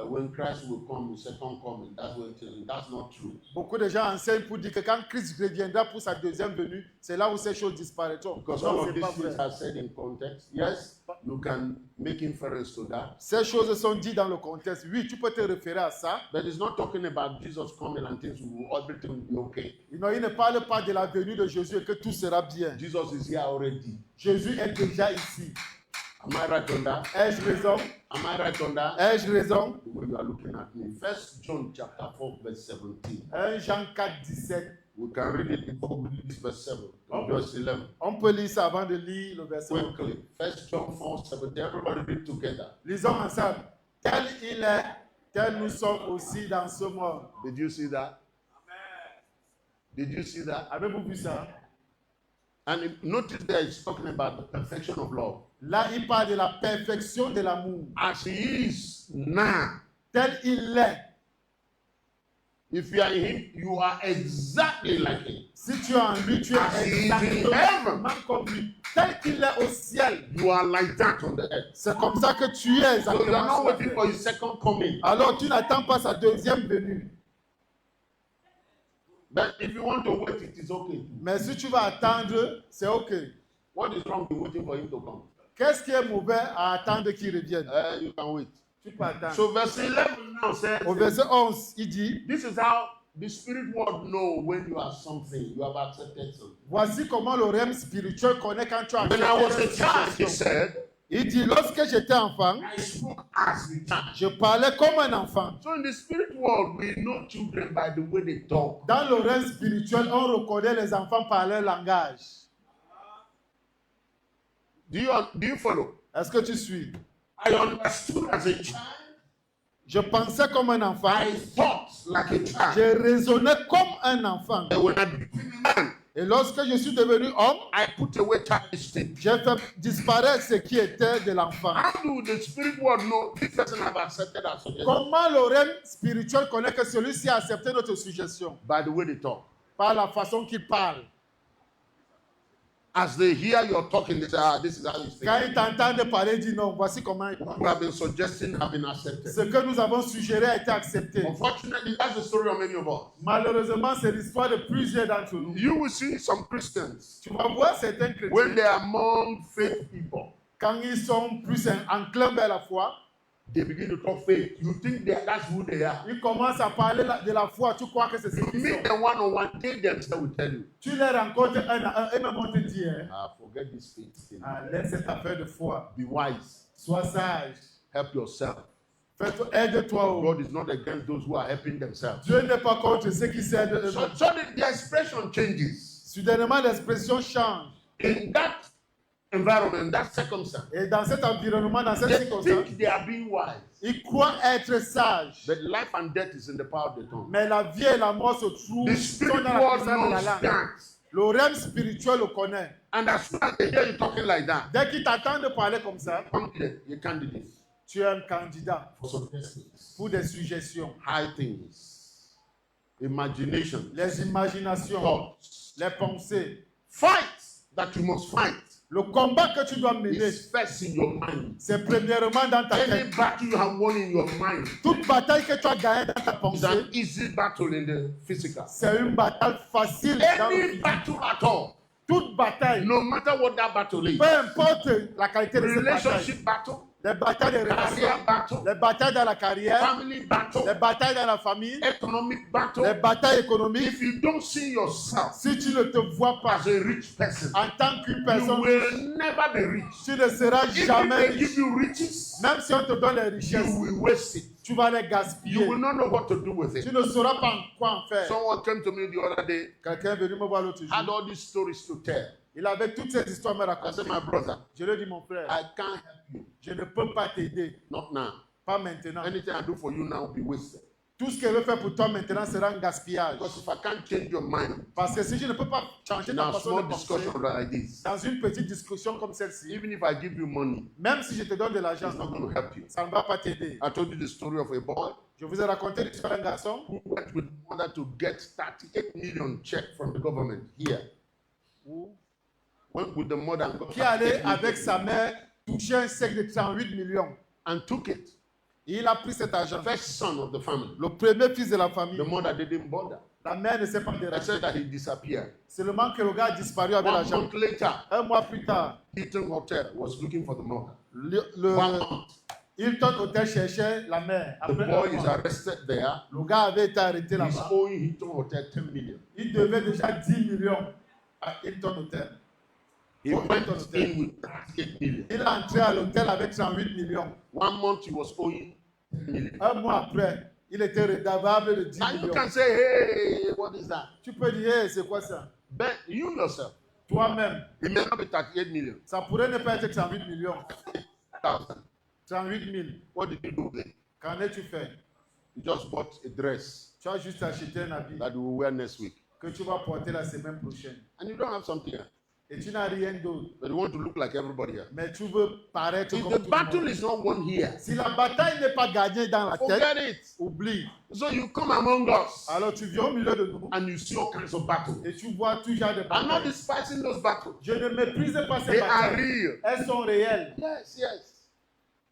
when Christ will come, the second coming, that's what it is. That's not true. Beaucoup de gens enseignent pour dire que quand Christ reviendra pour sa deuxième venue, c'est là où ces choses disparaîtront. Because Non, all of c'est these pas things vrai. are said in context. Yes, you can make inference to that. Ces choses sont dites dans le contexte. Oui, tu peux te référer à ça. But it's not talking about Jesus coming and things will, everything will be okay. Non, il ne parle pas de la venue de Jésus et que tout sera bien. Jesus is here already. Jésus est déjà ici. Am I right on that? Ai-je raison? Am I right on that? Ai-je raison? The way you are looking at me. First John chapter 4, verse 17. 1 Jean 4, 17. We can read it before we read this verse 7. Verse 11. On peut lire ça avant de lire le verset. Quickly. First John 4, 17. Everybody read together. Lisons ensemble. Tel il est, tel nous sommes aussi dans ce monde. Did you see that? Did you see that? Avez-vous vu ça? And notice there it's talking about the perfection of love. Là, il parle de la perfection de l'amour. As he is now. Tel il est. If you are in him, you are exactly like him. Si tu es en lui, tu As es he is in exactement heaven, comme lui. Tel qu'il est au ciel. you are like that on the earth. C'est comme ça que tu es So you are exactement. not sur la waiting terre. for his second coming. Alors tu n'attends pas sa deuxième venue. But if you want to wait, it is okay. Mais si tu vas attendre, c'est OK. What is wrong with waiting for him to come? Qu'est-ce qui est mauvais à attendre qu'il revienne? You can wait. Tu peux attendre. So verse 11 now says, Au verset 11, il dit, this is how the spirit world know when you are something, you have accepted something. voici comment le règne spirituel connaît quand tu as When I was a accepté child, cette he situation. said, Il dit, lorsque j'étais enfant, I spoke as a child. je parlais comme un enfant. So in the spirit world, we know children by the way they talk. Dans le règne spirituel, on reconnaît les enfants par leur langage. Do you follow? Est-ce que tu suis? I understood as a child. Je pensais comme un enfant. I thought like a child. Je raisonnais comme un enfant. And when I became a man, Et lorsque je suis devenu homme, I put away childish things. j'ai fait disparaître ce qui était de l'enfant. How do the spirit world know this person have accepted our suggestion? Comment le règne spirituel connaît que celui-ci a accepté notre suggestion? By the way they talk. Par la façon qu'il parle. As they hear your talking, they say, this is how you Quand say. ils t'entendent parler, ils disent non, voici comment ils What parlent. we have been suggesting have been accepted. Ce que nous avons suggéré a été accepté. Unfortunately, that's the story of many of us. Malheureusement, c'est l'histoire de plusieurs d'entre nous. You will see some Christians Tu vas voir certains when chrétiens, they are among faith people. quand ils sont plus enclins vers la foi, They begin to talk faith. You think that's who they are. ils commencent à parler de la foi. Tu crois que c'est ce You qu'ils meet sont. them one-on-one, they themselves will tell you. Tu les rencontres un à un et même on te dit, hein, Forget this faith thing. laisse cette affaire de foi. Be wise. Sois sage. Help yourself. Aide-toi. God is not against those who are helping themselves. Dieu n'est pas contre ceux qui s'aident So, eux-mêmes. so the expression changes. Soudainement, l'expression change. In that environment, that circumstance, Et dans cet environnement, dans cette they circonstance, think they are being wise. ils croient être sages. But life and death is in the power of the tongue. Mais la vie et la mort se trouvent The sont spirit dans la world puissance de la knows langue. that. Le rêve spirituel le connaît. And as soon as they hear you talking like that, Dès qu'ils t'entendent parler comme ça, you candidate tu es un candidat for some destinies. pour des suggestions. High things, imagination, Les imaginations, thoughts. les pensées. Fight that you must fight Le combat que tu dois mener, is first in your mind. c'est premièrement dans ta Any tête. battle you have won in your mind Toute bataille que tu as gagnée dans ta is pensée, an easy battle in the physical. c'est une bataille facile dans le Any physique. battle at all, Toute bataille, no matter what that battle is, peu importe la qualité de cette bataille, relationship battle, les batailles de relations, career battle, les batailles dans la carrière, family les battle, batailles dans la famille, economic les battle, batailles économiques, if you don't see yourself si tu ne te vois pas as a rich person, en tant qu'une you personne, will never be rich. tu ne seras If jamais they give riche. you riches, Même si on te donne les richesses, you will waste it. tu vas les You gaspiller. will not know what to do with Tu it. ne sauras pas quoi en faire. Someone came to me the other day, Quelqu'un est venu me voir l'autre had jour. all these stories to tell. Il avait toutes ces histoires à me I raconter. said, my brother, Je lui ai dit, mon frère, I can't help you. je ne peux pas t'aider. Not now. Pas maintenant. Anything I do for you now will be wasted. Tout ce que je veux faire pour toi maintenant sera un gaspillage. Because if I can't change your mind Parce que si je ne peux pas changer in ta a façon small de penser, discussion like this, dans une petite discussion comme celle-ci, even if I give you money, même si je te donne de l'argent, it's not going to help you. ça ne va pas t'aider. I told you the story of a boy Je vous ai raconté l'histoire d'un garçon who went with mother to get 38 million check from the government here. Went with the mother and got qui allait 38 million avec sa mère toucher un chèque de 38 millions. and took it. Et il a pris cet argent. First son of the family. Le premier fils de la famille. The mother didn't bother. La mère ne s'est pas I dérangée. said that he disappeared. Seulement que le gars a disparu avec 1 l'argent. month later, Un mois plus tard, Hilton Hotel was looking for the mother. le 1 month. Hilton Hotel cherchait la mère. The Après boy un is mois, arrested there. le gars avait été arrêté He's là-bas. owing Hilton Hotel 10 million. Il devait déjà 10 millions à Hilton Hotel. He Oh, went Hilton Hotel. in with 38 million. Il est entré à l'hôtel avec 38 millions. 1 month he was owing 10 million. Un mois après, il était redevable de 10 Now you millions. can say, hey, what is that? Tu peux dire, hey, c'est quoi ça? But you yourself, Toi-même, it may not be 38 million. ça pourrait ne pas être 38 millions. 1,000. 38 000. What did you do there? Qu'en as-tu fait? You just bought a dress Tu as juste acheté un habit that you will wear next week. que tu vas porter la semaine prochaine. And you don't have something else. Et tu n'as rien d'autre. But you want to look like everybody else. Mais tu veux paraître If comme the tout le battle monde. is not won here, Si la bataille n'est pas gagnée dans la tête, forget it. oublie. So you come among us Alors tu viens au milieu de nous and you see all kinds of battles. et tu vois tout genre de I'm not batailles. despising those battles. Je ne méprise pas ces They are batailles. real. Elles sont réelles. Yes, yes.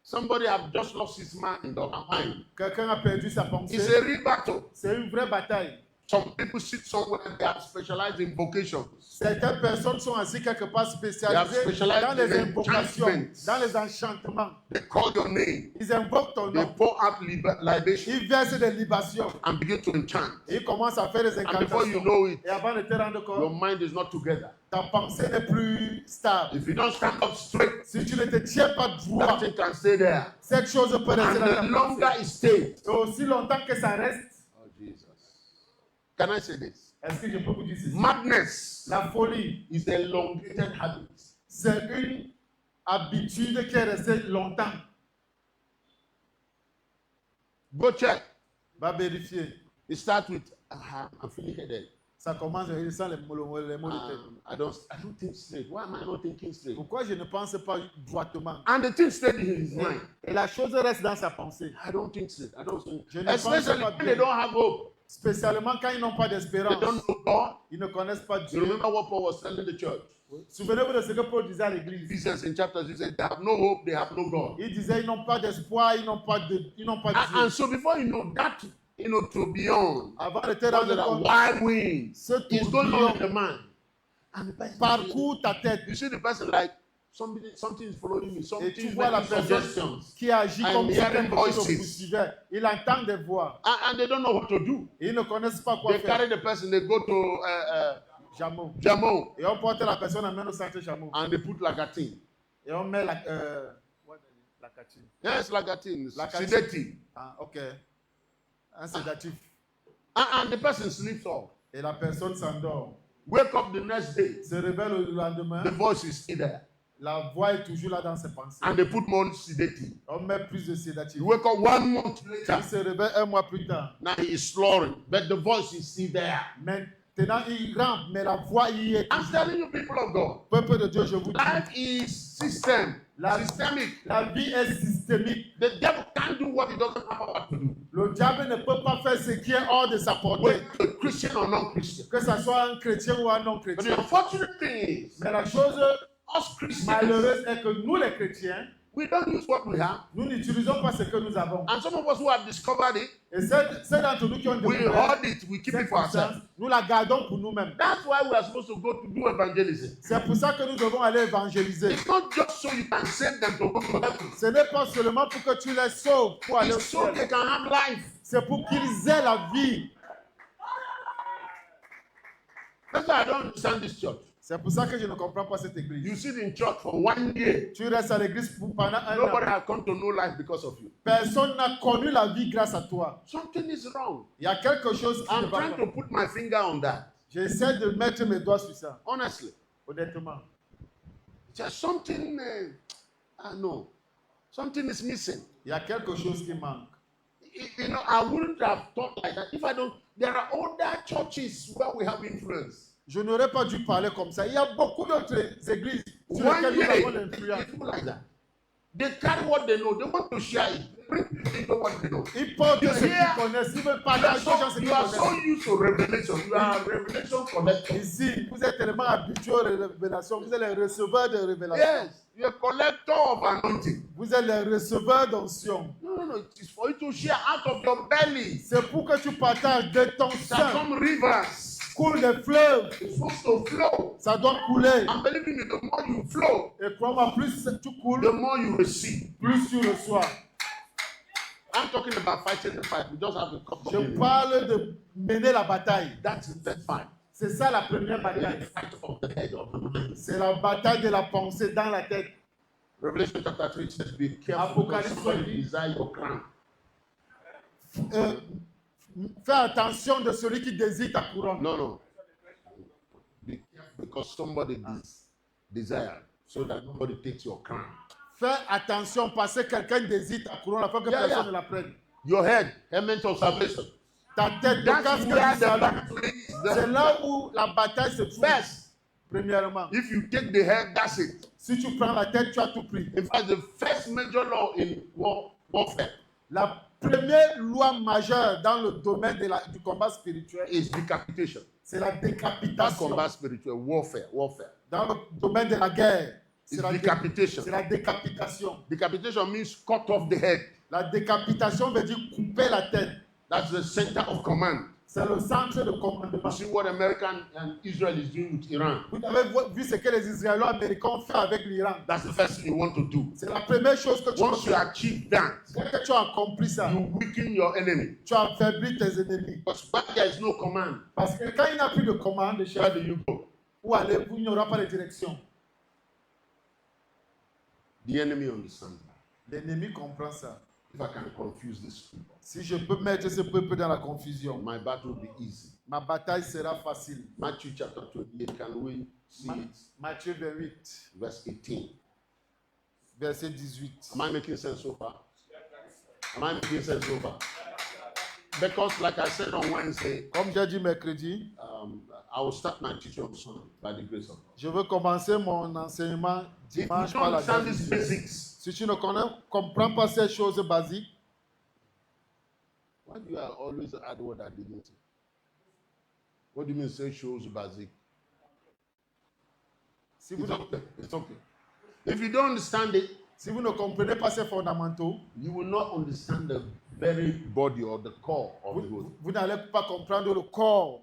Somebody have just lost his mind or her mind. Quelqu'un a perdu sa It's pensée. a real battle. C'est une vraie bataille. Some people sit somewhere and they are specialized in vocations. Certaines personnes sont assis quelque part spécialisées spécialisées dans les in invocations, enchantments. dans les enchantements. They call your name. Ils invoquent ton They nom. pour out libation Ils versent des libations. and begin to enchant. Et ils commencent à faire des And before you incantations. know it, Et avant de te rendre your compte, mind is not together. ta pensée n'est plus stable. If you don't stand up straight, Si tu ne te tiens pas droit, that thing can stay there. cette chose peut rester dans And ta the longer pensée. it stays, Et aussi longtemps que ça reste, oh Jesus. Can I say this? est-ce que je peux vous dire ceci? Madness La folie, is a elongated habit. c'est une habitude qui est restée longtemps. Go check. Va vérifier. It starts with, I'm feeling headache. Ça commence à sans les mots de tête. I don't think straight. Why am I not thinking straight? Pourquoi je ne pense pas droitement? And the thing stayed in his mind. Et la chose reste dans sa pensée. I don't think straight. I don't think. Je ne pense Especially pas when bien. they don't have hope. Spécialement quand ils n'ont pas They d'espérance. don't know God. Ils ne connaissent pas You Dieu. remember what Paul was telling the church? Souvenez-vous de ce que Paul disait à l'église. Ephesians in chapter 6 said, they have no hope, they have no God. Il disait, ils n'ont pas d'espoir, ils n'ont pas Dieu. And so before you know that, to beyond, Avant de te rendre that compte, wide wind ce is going on in the tourbillon mind. And the person, parcourt ta tête. you see the person like, something is following me, Et something tu is vois la making personne suggestions. qui agit I'm comme si hearing quelque chose voices. vous suivait. Il entend des voix. And they don't know what to do. Et ils ne connaissent pas quoi They faire. carry the person, they go to Jameau. Jamo, Et on porte la personne amène au centre Jameau. and they put Lagatin. Et on met la catine. Yes, Lagatin, Lagatin. sedative. Ah, ok. Un sédatif. And the person sleeps off. Et la personne s'endort. Wake up the next day, Se réveille le lendemain. the voice is still there. La voix est toujours là dans ses pensées. And they put more sedative. On met plus de sédatif. You wake up 1 month later, Il se réveille un mois plus tard. now he is snoring, but the voice is still there. Maintenant, il rampe, mais la voix y est. I'm telling you, people of God, Peuple de Dieu, je vous dis. life is systemic. La vie est systémique. The devil can't do what he doesn't have power to do. Le diable ne peut pas faire ce qui est hors de sa portée. Whether a Christian or non-Christian. Que ce soit un chrétien ou un But the non-chrétien. unfortunate thing is, Mais la chose us Christians, malheureuse est que nous, les chrétiens, we don't use what we have. nous n'utilisons pas ce que nous avons. And some of us who have discovered it, Et ceux d'entre nous qui ont we découvert hoard it, we keep cette it for puissance, ourselves. nous la gardons pour nous-mêmes. That's why we are supposed to go to do evangelism. C'est pour ça que nous devons aller évangéliser. It's not just so you can save them to go to heaven. Ce n'est pas seulement pour que tu les sauves pour aller au It's so ciel. they can have life. C'est pour qu'ils aient la vie. That's why I don't understand this church. C'est pour ça que je ne comprends pas cette église. You sit in church for 1 year. Tu restes à l'église pendant un Nobody an. has come to know life because of you. Personne n'a connu la vie grâce à toi. Something is wrong. Il y a quelque chose qui ne I'm va trying pas. to put my finger on that. J'essaie de mettre mes doigts sur ça, Honestly. honnêtement. There's something, I know. Something is missing. Il y a quelque chose qui manque. You know, I wouldn't have thought like that if I don't. There are other churches where we have influence. Je n'aurais pas dû parler comme ça. Il y a beaucoup d'autres églises sur One lesquelles nous avons day, l'influence. people like that. They carry what they know. They want to share it. Bring people into what they know. Ils portent ce Yeah. qu'ils connaissent. Ils veulent You partager aux gens ce qu'ils are so connaissent. used to revelation. You are a revelation collector. Ici, vous êtes tellement habitués aux révélations. Vous êtes les receveurs de révélations. Yes, you're a collector of anointing. Vous êtes les receveurs d'onction. No. It is for you to share out of your belly. C'est pour que tu partages de ton That sein. come rivers. Coule des fleuves. It's supposed to flow. Ça doit couler. I'm believing you. The more you flow, Et crois-moi, plus tu coules, the more you receive. plus tu reçois. I'm talking about fighting the fight. We just have a couple Je of minutes. parle de mener la bataille. That's the first fight. C'est ça la première The bataille. fight of the head of the mind. C'est la bataille de la pensée dans la tête. Revelation chapter 3 says, be careful Apocalypse because somebody 20. desire your crown. Fais attention de celui qui désire ta couronne. No. Be careful because somebody desire so that nobody takes your crown. Fais attention parce que quelqu'un désire ta couronne afin que Yeah, personne yeah. ne la prenne. Your head, helmet of salvation. Ta tête, le That's casque where du the salut. battle is. C'est là où la bataille se trouve. First, Premièrement, if you take the head, that's it. si tu prends la tête, tu as tout pris. In fact, the first major law in warfare La première loi majeure dans le domaine du combat spirituel, is decapitation. c'est la Not décapitation. combat spiritual, warfare. Dans le domaine de la guerre, It's c'est la decapitation. c'est la décapitation. Decapitation means cut off the head. La décapitation veut dire couper la tête. That's the center of command. C'est le centre de commandement. You see what America and Israel is doing with Iran. Vous avez vu ce que les Israéliens américains ont fait avec l'Iran. That's the first thing you want to do. C'est la première chose que tu Once you faire. achieve that, Dès que tu as accompli ça, you weaken your enemy. tu affaiblis tes ennemis. Because when there is no command, Parce que quand il n'y a plus de commande, where chef, do you go? où aller, où il n'y aura pas de direction. The enemy understands that. L'ennemi comprend ça. If I can confuse this people, Si je peux mettre ce peuple dans la confusion, my battle will be easy. ma bataille sera facile. Matthew chapter 28, can we see it? Matthieu 28, Verse 18. verset 18. Am I making sense so far? Am I making sense so far? Because like I said on Wednesday, Comme j'ai dit mercredi, I will start my teaching on Sunday by the grace of God. je veux commencer mon enseignement If you dimanche don't par la understand grâce these de Dieu. basics, Si tu ne comprends pas ces choses basiques, why do you always add what I didn't say? What do you mean say choses basiques? Si vous, It's okay. It's okay. If you don't understand it, si vous ne comprenez pas ces fondamentaux, you will not understand the very body or the core of the whole. vous n'allez pas comprendre le corps.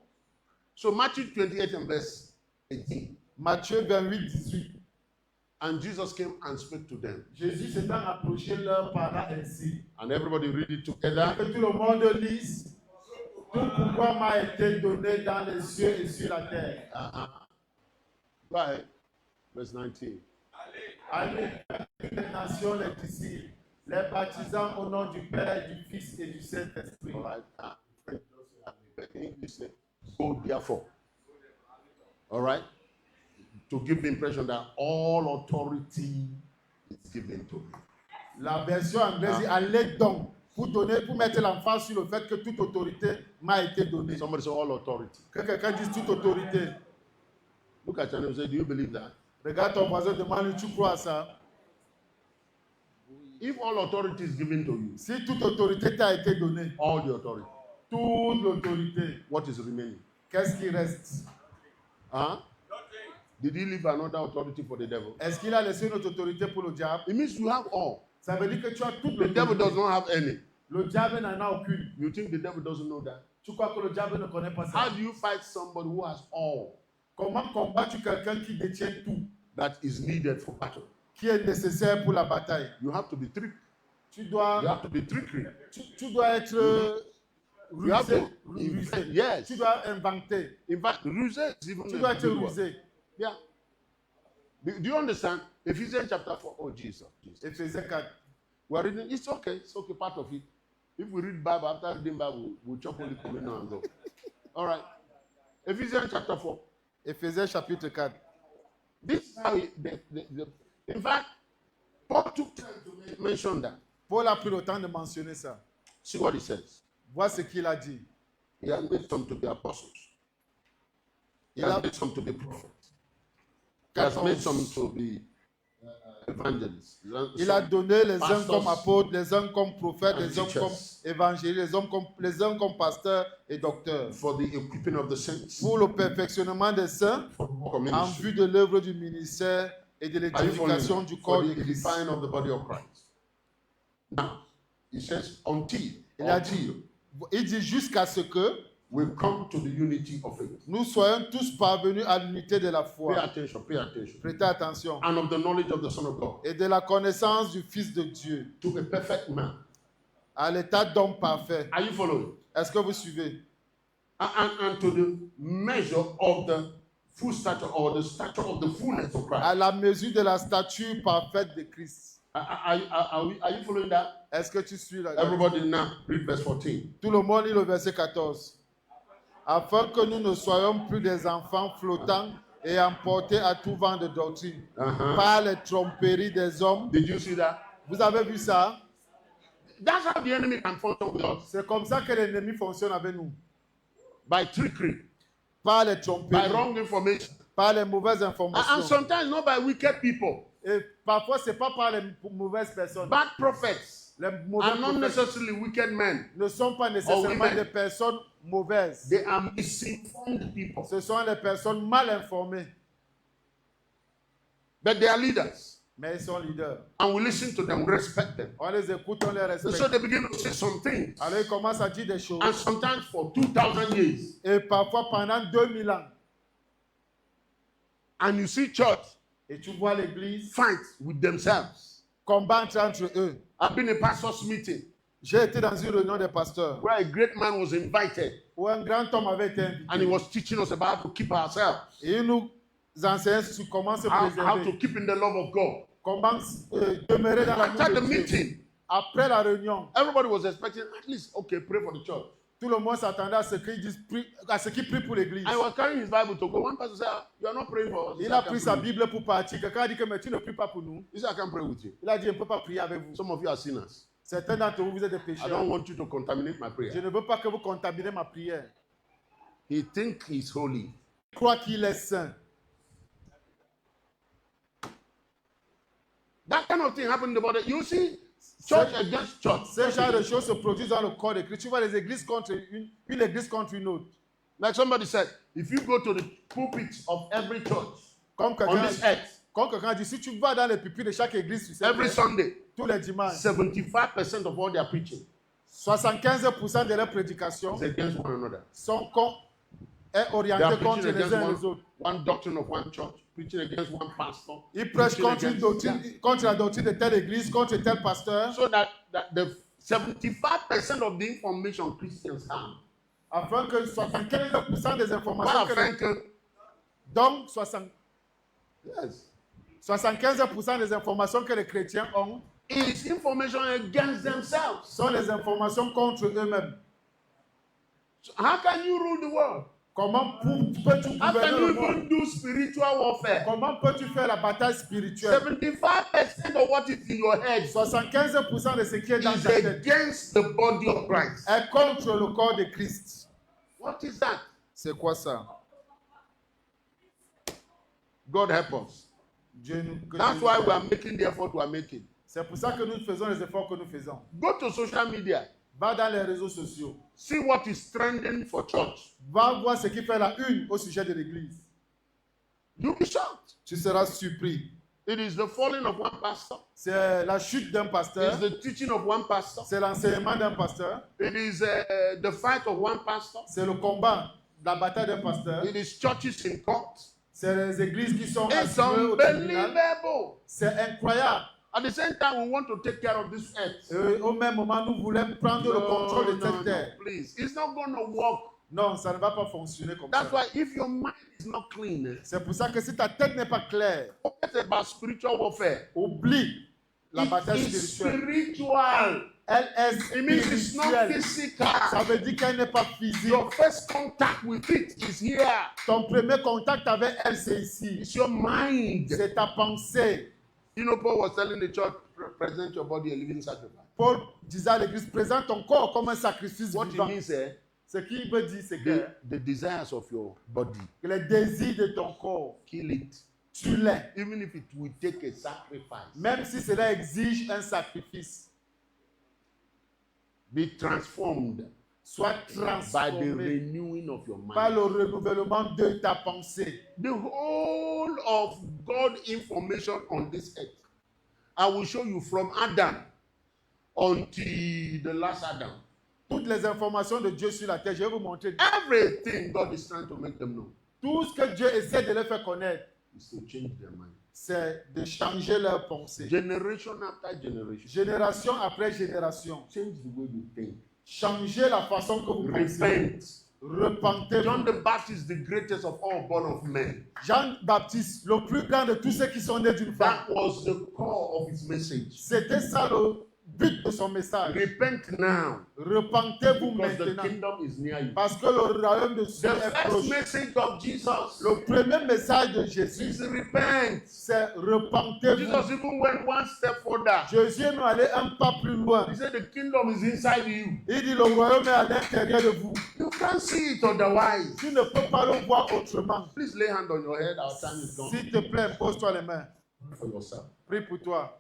So Matthew 28 and verse 18. Matthieu 28, 18. And Jesus came and spoke to them. Jésus s'étant approché leur parla ainsi. And everybody read it together. Que tout le monde lise. Tout pouvoir m'a été donné dans les cieux et sur la terre. Right. Verse 19. Allez, toutes les nations, les disciples, les baptisant au nom du Père, du Fils et du Saint-Esprit. All right. English say, go therefore. All right. To give the impression that all authority is given to me. La version anglaise dit allez donc pour mettre l'emphase sur le fait que toute autorité m'a été donnée. Somebody say all authority. Que quelqu'un dise toute autorité. Look at your neighbor and say, do you believe that? Regarde ton voisin, demande, tu crois à ça? If all authority is given to you, Si toute autorité t'a été donnée, all the authority, toute l'autorité, what is remaining? qu'est-ce qui reste? Huh? Did he leave another authority for the devil? Est-ce qu'il a laissé une autre autorité pour le diable? It means you have all. Ça veut dire que tu as toute The devil does l'autorité. not have any. Le diable n'en a aucune. You think the devil doesn't know that? Tu crois que le diable ne connaît pas How ça? do you fight somebody who has all Comment combattre quelqu'un qui détient tout, that is needed for battle? qui est nécessaire pour la bataille? You have to be tricked. Tu dois, You have to be trickery. tu dois être You have rusé. to rusé. invent. Yes. Tu dois inventer. In fact, rusé is even Tu a dois être good word. rusé. Yeah. Do you understand? Ephesians chapter 4. Oh, Jesus. Éphésiens 4. We are reading. It's okay. It's okay. Part of it. If we read Bible, after reading Bible, we'll chop only communion and go. All right. Ephesians chapter 4. Éphésiens chapitre 4. This is how in fact, Paul took time to mention that. Paul a pris le temps de mentionner ça. See what he says. Vois ce qu'il a dit. He has made some to be apostles. He Il has a, made some to be prophets. He has made some to be evangelists. il a donné les uns pastors comme apôtres, les uns comme prophètes, and les uns teachers. comme évangélistes, les uns comme pasteurs et docteurs. For the equipping of the saints. Pour le perfectionnement des saints, For the work of en ministry. vue de l'œuvre du ministère et de Are you following l'édification me? du For corps the de Christ. edifying of the body of Christ. Now, he says, until Il dit jusqu'à ce que we come to the unity of faith. nous soyons tous parvenus à l'unité de la Pay foi. attention, pay attention. Prêtez attention. And of the knowledge of the Son of God. Et de la connaissance du Fils de Dieu, To a perfect man. à l'état d'homme parfait. Are you following? Est-ce que vous suivez? And to the measure of the full stature or the stature of the fullness of Christ. À la mesure de la stature parfaite de Christ. Are you following that? Est-ce que tu suis là? Everybody now read verse 14. Tout le monde lit le verset 14. Afin que nous ne soyons plus des enfants flottants et emportés à tout vent de doctrine par les tromperies des hommes. Did you see that? Vous avez vu ça? That's how the enemy can function with us. C'est comme ça que l'ennemi fonctionne avec nous. By trickery, Par les by tromperies, wrong information. par les mauvaises And informations. sometimes not by wicked people. Et parfois, ce n'est pas par les mauvaises personnes. Bad prophets Les mauvais are not prophètes necessarily wicked men. ne sont pas nécessairement women. des personnes mauvaises. They are misinformed people. Ce sont les personnes mal informées. But they are leaders. Mais ils sont leaders. And we listen to them, respect them. On les écoute, on les And respecte. so they begin to say some things. Alors ils commencent à dire des choses. And sometimes for 2,000 years. Et parfois pendant 2000 ans. And you see church Et tu vois l'église fight with themselves. combattre entre eux. I've been in a pastor's meeting J'ai été dans une réunion des pasteurs where a great man was invited où un grand homme avait été and he invité. was teaching us about how to keep ourselves, Et il nous enseigne sur comment se how to préserver. keep in the love of God. Comment demeurer dans l'amour After the de Dieu. meeting, Après la réunion, everybody was expecting at least, okay, pray for the church. tout le monde s'attendait à ce qu'il dise, à ce qu'il prie pour l'église. I was carrying his Bible to go. One person said, you are not praying for us. He Il said, a "I can't pris sa pray with you." Bible pour partir. Quelqu'un a dit que mais tu ne pries pas pour nous. He said, I can't pray with you. Il a dit, je ne peux pas prier avec vous. Some of you are sinners. Certains d'entre vous, vous êtes des I pécheurs. don't want you to contaminate my Je prayer. ne veux pas que vous contaminez ma prière. He thinks he's holy. Il croit qu'il est saint. That kind of thing happened in the body. You see, church against church. Ce genre de choses se produisent dans le corps de Christ. Tu vois les églises contre une église contre une autre. Like somebody said, if you go to the pulpit of every church Comme on quelqu'un this earth, comme quelqu'un dit, si tu vas dans les pupitres de chaque église sur cette every terre, Sunday, tous les dimanches, 75% of all they are preaching 75% de leurs prédications is against one another. est They orienté are contre preaching les against uns et les autres. one doctrine of one church, preaching against one pastor. Ils prêchent preaching contre, against- contre la doctrine de telle église, contre tel pasteur, So that the 75% of the information Christians have. afin que 75% des informations Pas que afin que, donc yes, 75% des informations que les chrétiens ont is information against themselves. sont les informations contre eux-mêmes. So how can you rule the world? Comment peux-tu How gouverner can le you monde? even do spiritual warfare? Comment peux-tu faire la bataille spirituelle? 75% of what is in your head 75% de ce qui est dans is ta tête against the body of Christ. est contre le corps de Christ. What is that? C'est quoi ça? God help us. Dieu nous, que That's Dieu why nous we are aide. making the effort we are making. C'est pour ça que nous faisons les efforts que nous faisons. Go to social media. Va dans les réseaux sociaux. See what is trending for church. Va voir ce qui fait la une au sujet de l'église. You'll be shocked. Tu seras surpris. It is the falling of one pastor. C'est la chute d'un It pasteur. is the teaching of one pastor. C'est l'enseignement d'un pasteur. It is the fight of one pastor. C'est le combat, la bataille d'un pasteur. It is churches in court. C'est les églises qui sont It's assurées au tribunal. unbelievable. C'est incroyable. At the same time, we want to take care of this earth. Et au même moment, nous voulons prendre le contrôle de cette terre. please. It's not going to work. Non, ça ne va pas fonctionner comme That's ça. why if your mind is not clean, C'est pour ça que si ta tête n'est pas claire, forget about spiritual warfare. oublie la bataille It is spirituelle. spiritual. Elle est It means it's not spirituelle. physical. Ça veut dire qu'elle n'est pas physique. Your first contact with it is here. Ton premier contact avec elle, c'est ici. It's your mind. C'est ta pensée. You know, Paul was telling the church, present your body a living sacrifice. Paul disait à l'église, présente ton corps comme un sacrifice What it vivant. means, Ce qu'il veut dire, c'est que the desires of your body, les désirs de ton corps, kill it. tue-les. Even if it will take a sacrifice. Même si cela exige un sacrifice. Be transformed Sois by the transformé renewing of your par mind. le renouvellement de ta pensée. The whole of God information on this earth, I will show you from Adam until the last Adam. Toutes les informations de Dieu sur la terre, je vais vous montrer. Everything God is trying to make them know Tout ce que Dieu essaie de leur faire connaître, is to change their mind. c'est de changer leur pensée. Generation after generation. Génération après génération. Change the way you think. Changez la façon que vous pensez. Repent. Repentez. John the Baptist, the greatest of all born of men. Jean-Baptiste, le plus grand de tous ceux qui sont nés d'une femme. That was the core of his message. C'était ça le but de son message. Repent now, Repentez-vous because the maintenant. kingdom is near you. Parce que le royaume de Dieu The est first proche. message of Jesus Le premier message de Jésus, is repent. c'est repentez-vous. Jesus even went one step further. Jésus est allé un pas plus loin. He said the kingdom is inside you. Il dit le royaume est à l'intérieur de vous. You can't see it otherwise. Tu ne peux pas le voir autrement. Please lay hand on your head. Our time is gone. S'il te plaît, pose-toi les mains. For yourself. Prie pour toi.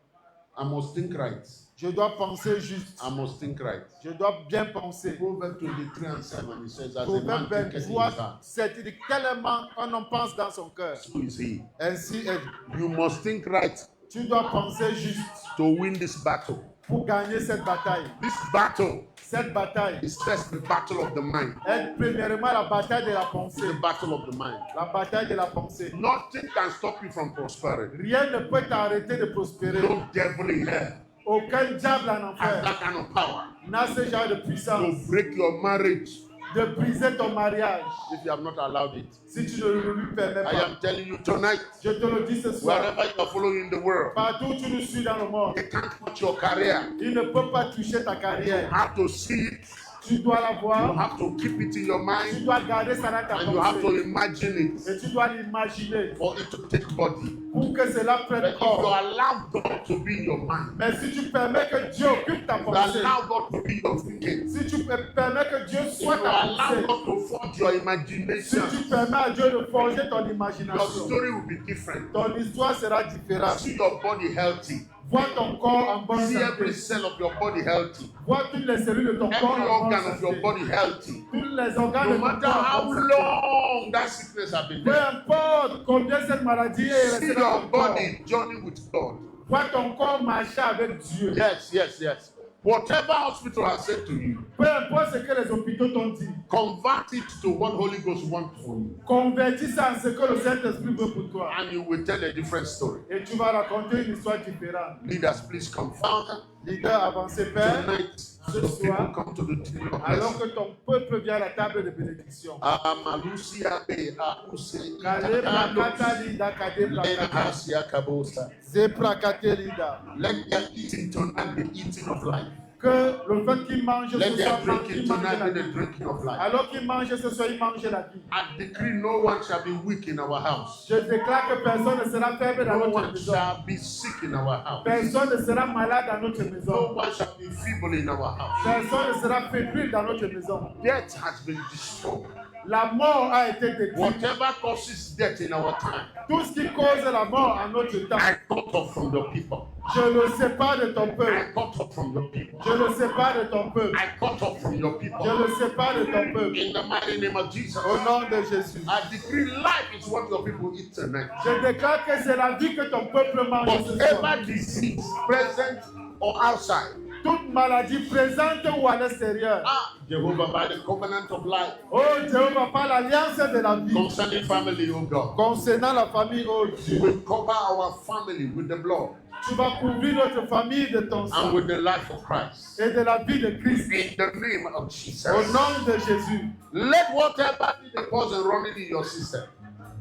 I must think right. Je dois penser juste. I must think right. Je dois bien penser. Proverbs 23:7, it says, as a man Proverbe thinketh in his 23, heart, 7, il dit tellement un homme pense dans son cœur. so is he. Ainsi est. You must think right Tu dois penser juste to win this battle. pour gagner cette bataille. This battle Cette bataille is first the battle of the mind. est premièrement la bataille de la pensée. The battle of the mind. La bataille de la pensée. Nothing can stop you from prospering. Rien ne peut t'arrêter de prospérer. No devil in hell Aucun diable en has enfer that kind of power n'a ce genre de to puissance break your marriage de briser ton mariage if you have not allowed it. si tu ne le lui permets I pas. am telling you tonight, Je te le dis ce soir. wherever you are following the world, Partout où tu nous suis dans le monde, you can't put your career. il ne peut pas toucher ta You carrière. have to see it. Tu dois la You voir, have to keep it in your tu mind, dois garder ça dans ta and you have to pensée. imagine it Et tu dois l'imaginer for it to take body. pour pour que cela But prenne if you corps. allow God to be your mind, Mais si tu permets que Dieu occupe ta you pensée, allow God to be your thinking, si tu permets que Dieu if you soit ta allow pensée, God to forge your si imagination, tu permets à Dieu de forger ton your imagination, story will be different. ton histoire sera différente. See your body healthy. Vois ton corps en bonne See every santé. cell of your body healthy. Vois toutes les cellules de ton corps Every en bonne organ of your santé. body healthy. Tous les organes No de ton matter corps en how bonne santé. long that sickness has been Peu there. importe combien cette maladie est See restée dans your ton corps. body journey with God. Vois ton corps marcher avec Dieu. Yes, yes, yes. Whatever hospital has said to you, Peu importe ce que les hôpitaux t'ont dit. convert it to what Holy Ghost wants for you. Convertis ça en ce que le Saint-Esprit veut pour toi. And you will tell a different story. Et tu vas raconter une histoire différente. Leaders, please come. Father, Leader, avancez, Père. tonight, as your people come to the table of Alors blessing. que ton peuple vient à la table de bénédiction. Amalusia be akuse Kale prakata lida kade prakata. Lenahasia kabosa. Ze prakate lida. Let their eating tonight be eating of life. Que le fait qu'il mange Let ce their soir, drinking il mange tonight la be the vie. drinking of life. Alors qu'il mange ce soir, il mange la vie. I decree no one shall be weak in our house. Je déclare que personne ne sera faible dans No notre one maison. shall be sick in our house. Personne ne sera malade dans notre No maison. one shall be feeble in our house. Personne ne sera fébrile dans notre maison. Death has been destroyed. La mort a été détruite. Whatever causes death in our time, Tout ce qui cause la mort en notre temps, I cut off from the people. je le sépare de ton I peuple. cut off from the people. Je le sépare de ton peuple. I cut off from your Je people. le sépare de ton peuple. In the mighty name of Jesus. Au nom de Jésus. I decree life is what your people eat tonight. Je déclare que c'est la vie que ton peuple mange ce soir. Whatever disease present or outside, Toute maladie présente ou à l'extérieur. Jehovah, by the covenant of life, Oh Jéhovah, par l'alliance de la vie. concerning family, oh God, Concernant la famille, oh Dieu. we cover our family with the blood Tu vas couvrir notre famille de ton and sang with the life of Christ. et de la vie de Christ. In the name of Jesus. Au nom de Jésus. Let whatever be the poison running in your system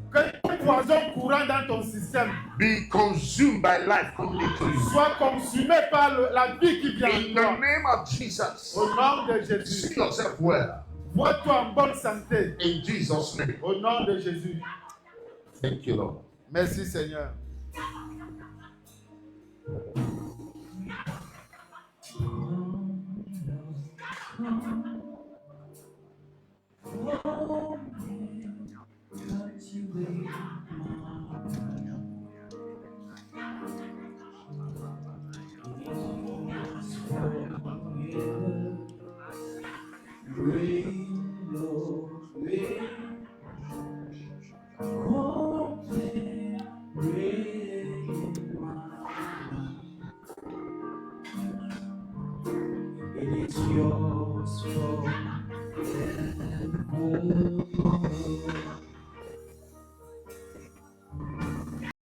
Que tout poison courant dans ton système be consumed by life coming into you. soit consumé par la vie qui vient In de the toi. name of Jesus. Au nom de Jésus. See yourself well. Vois-toi en bonne santé. In Jesus' name. Au nom de Jésus. Thank you, Lord. Merci Seigneur. It is yours forever.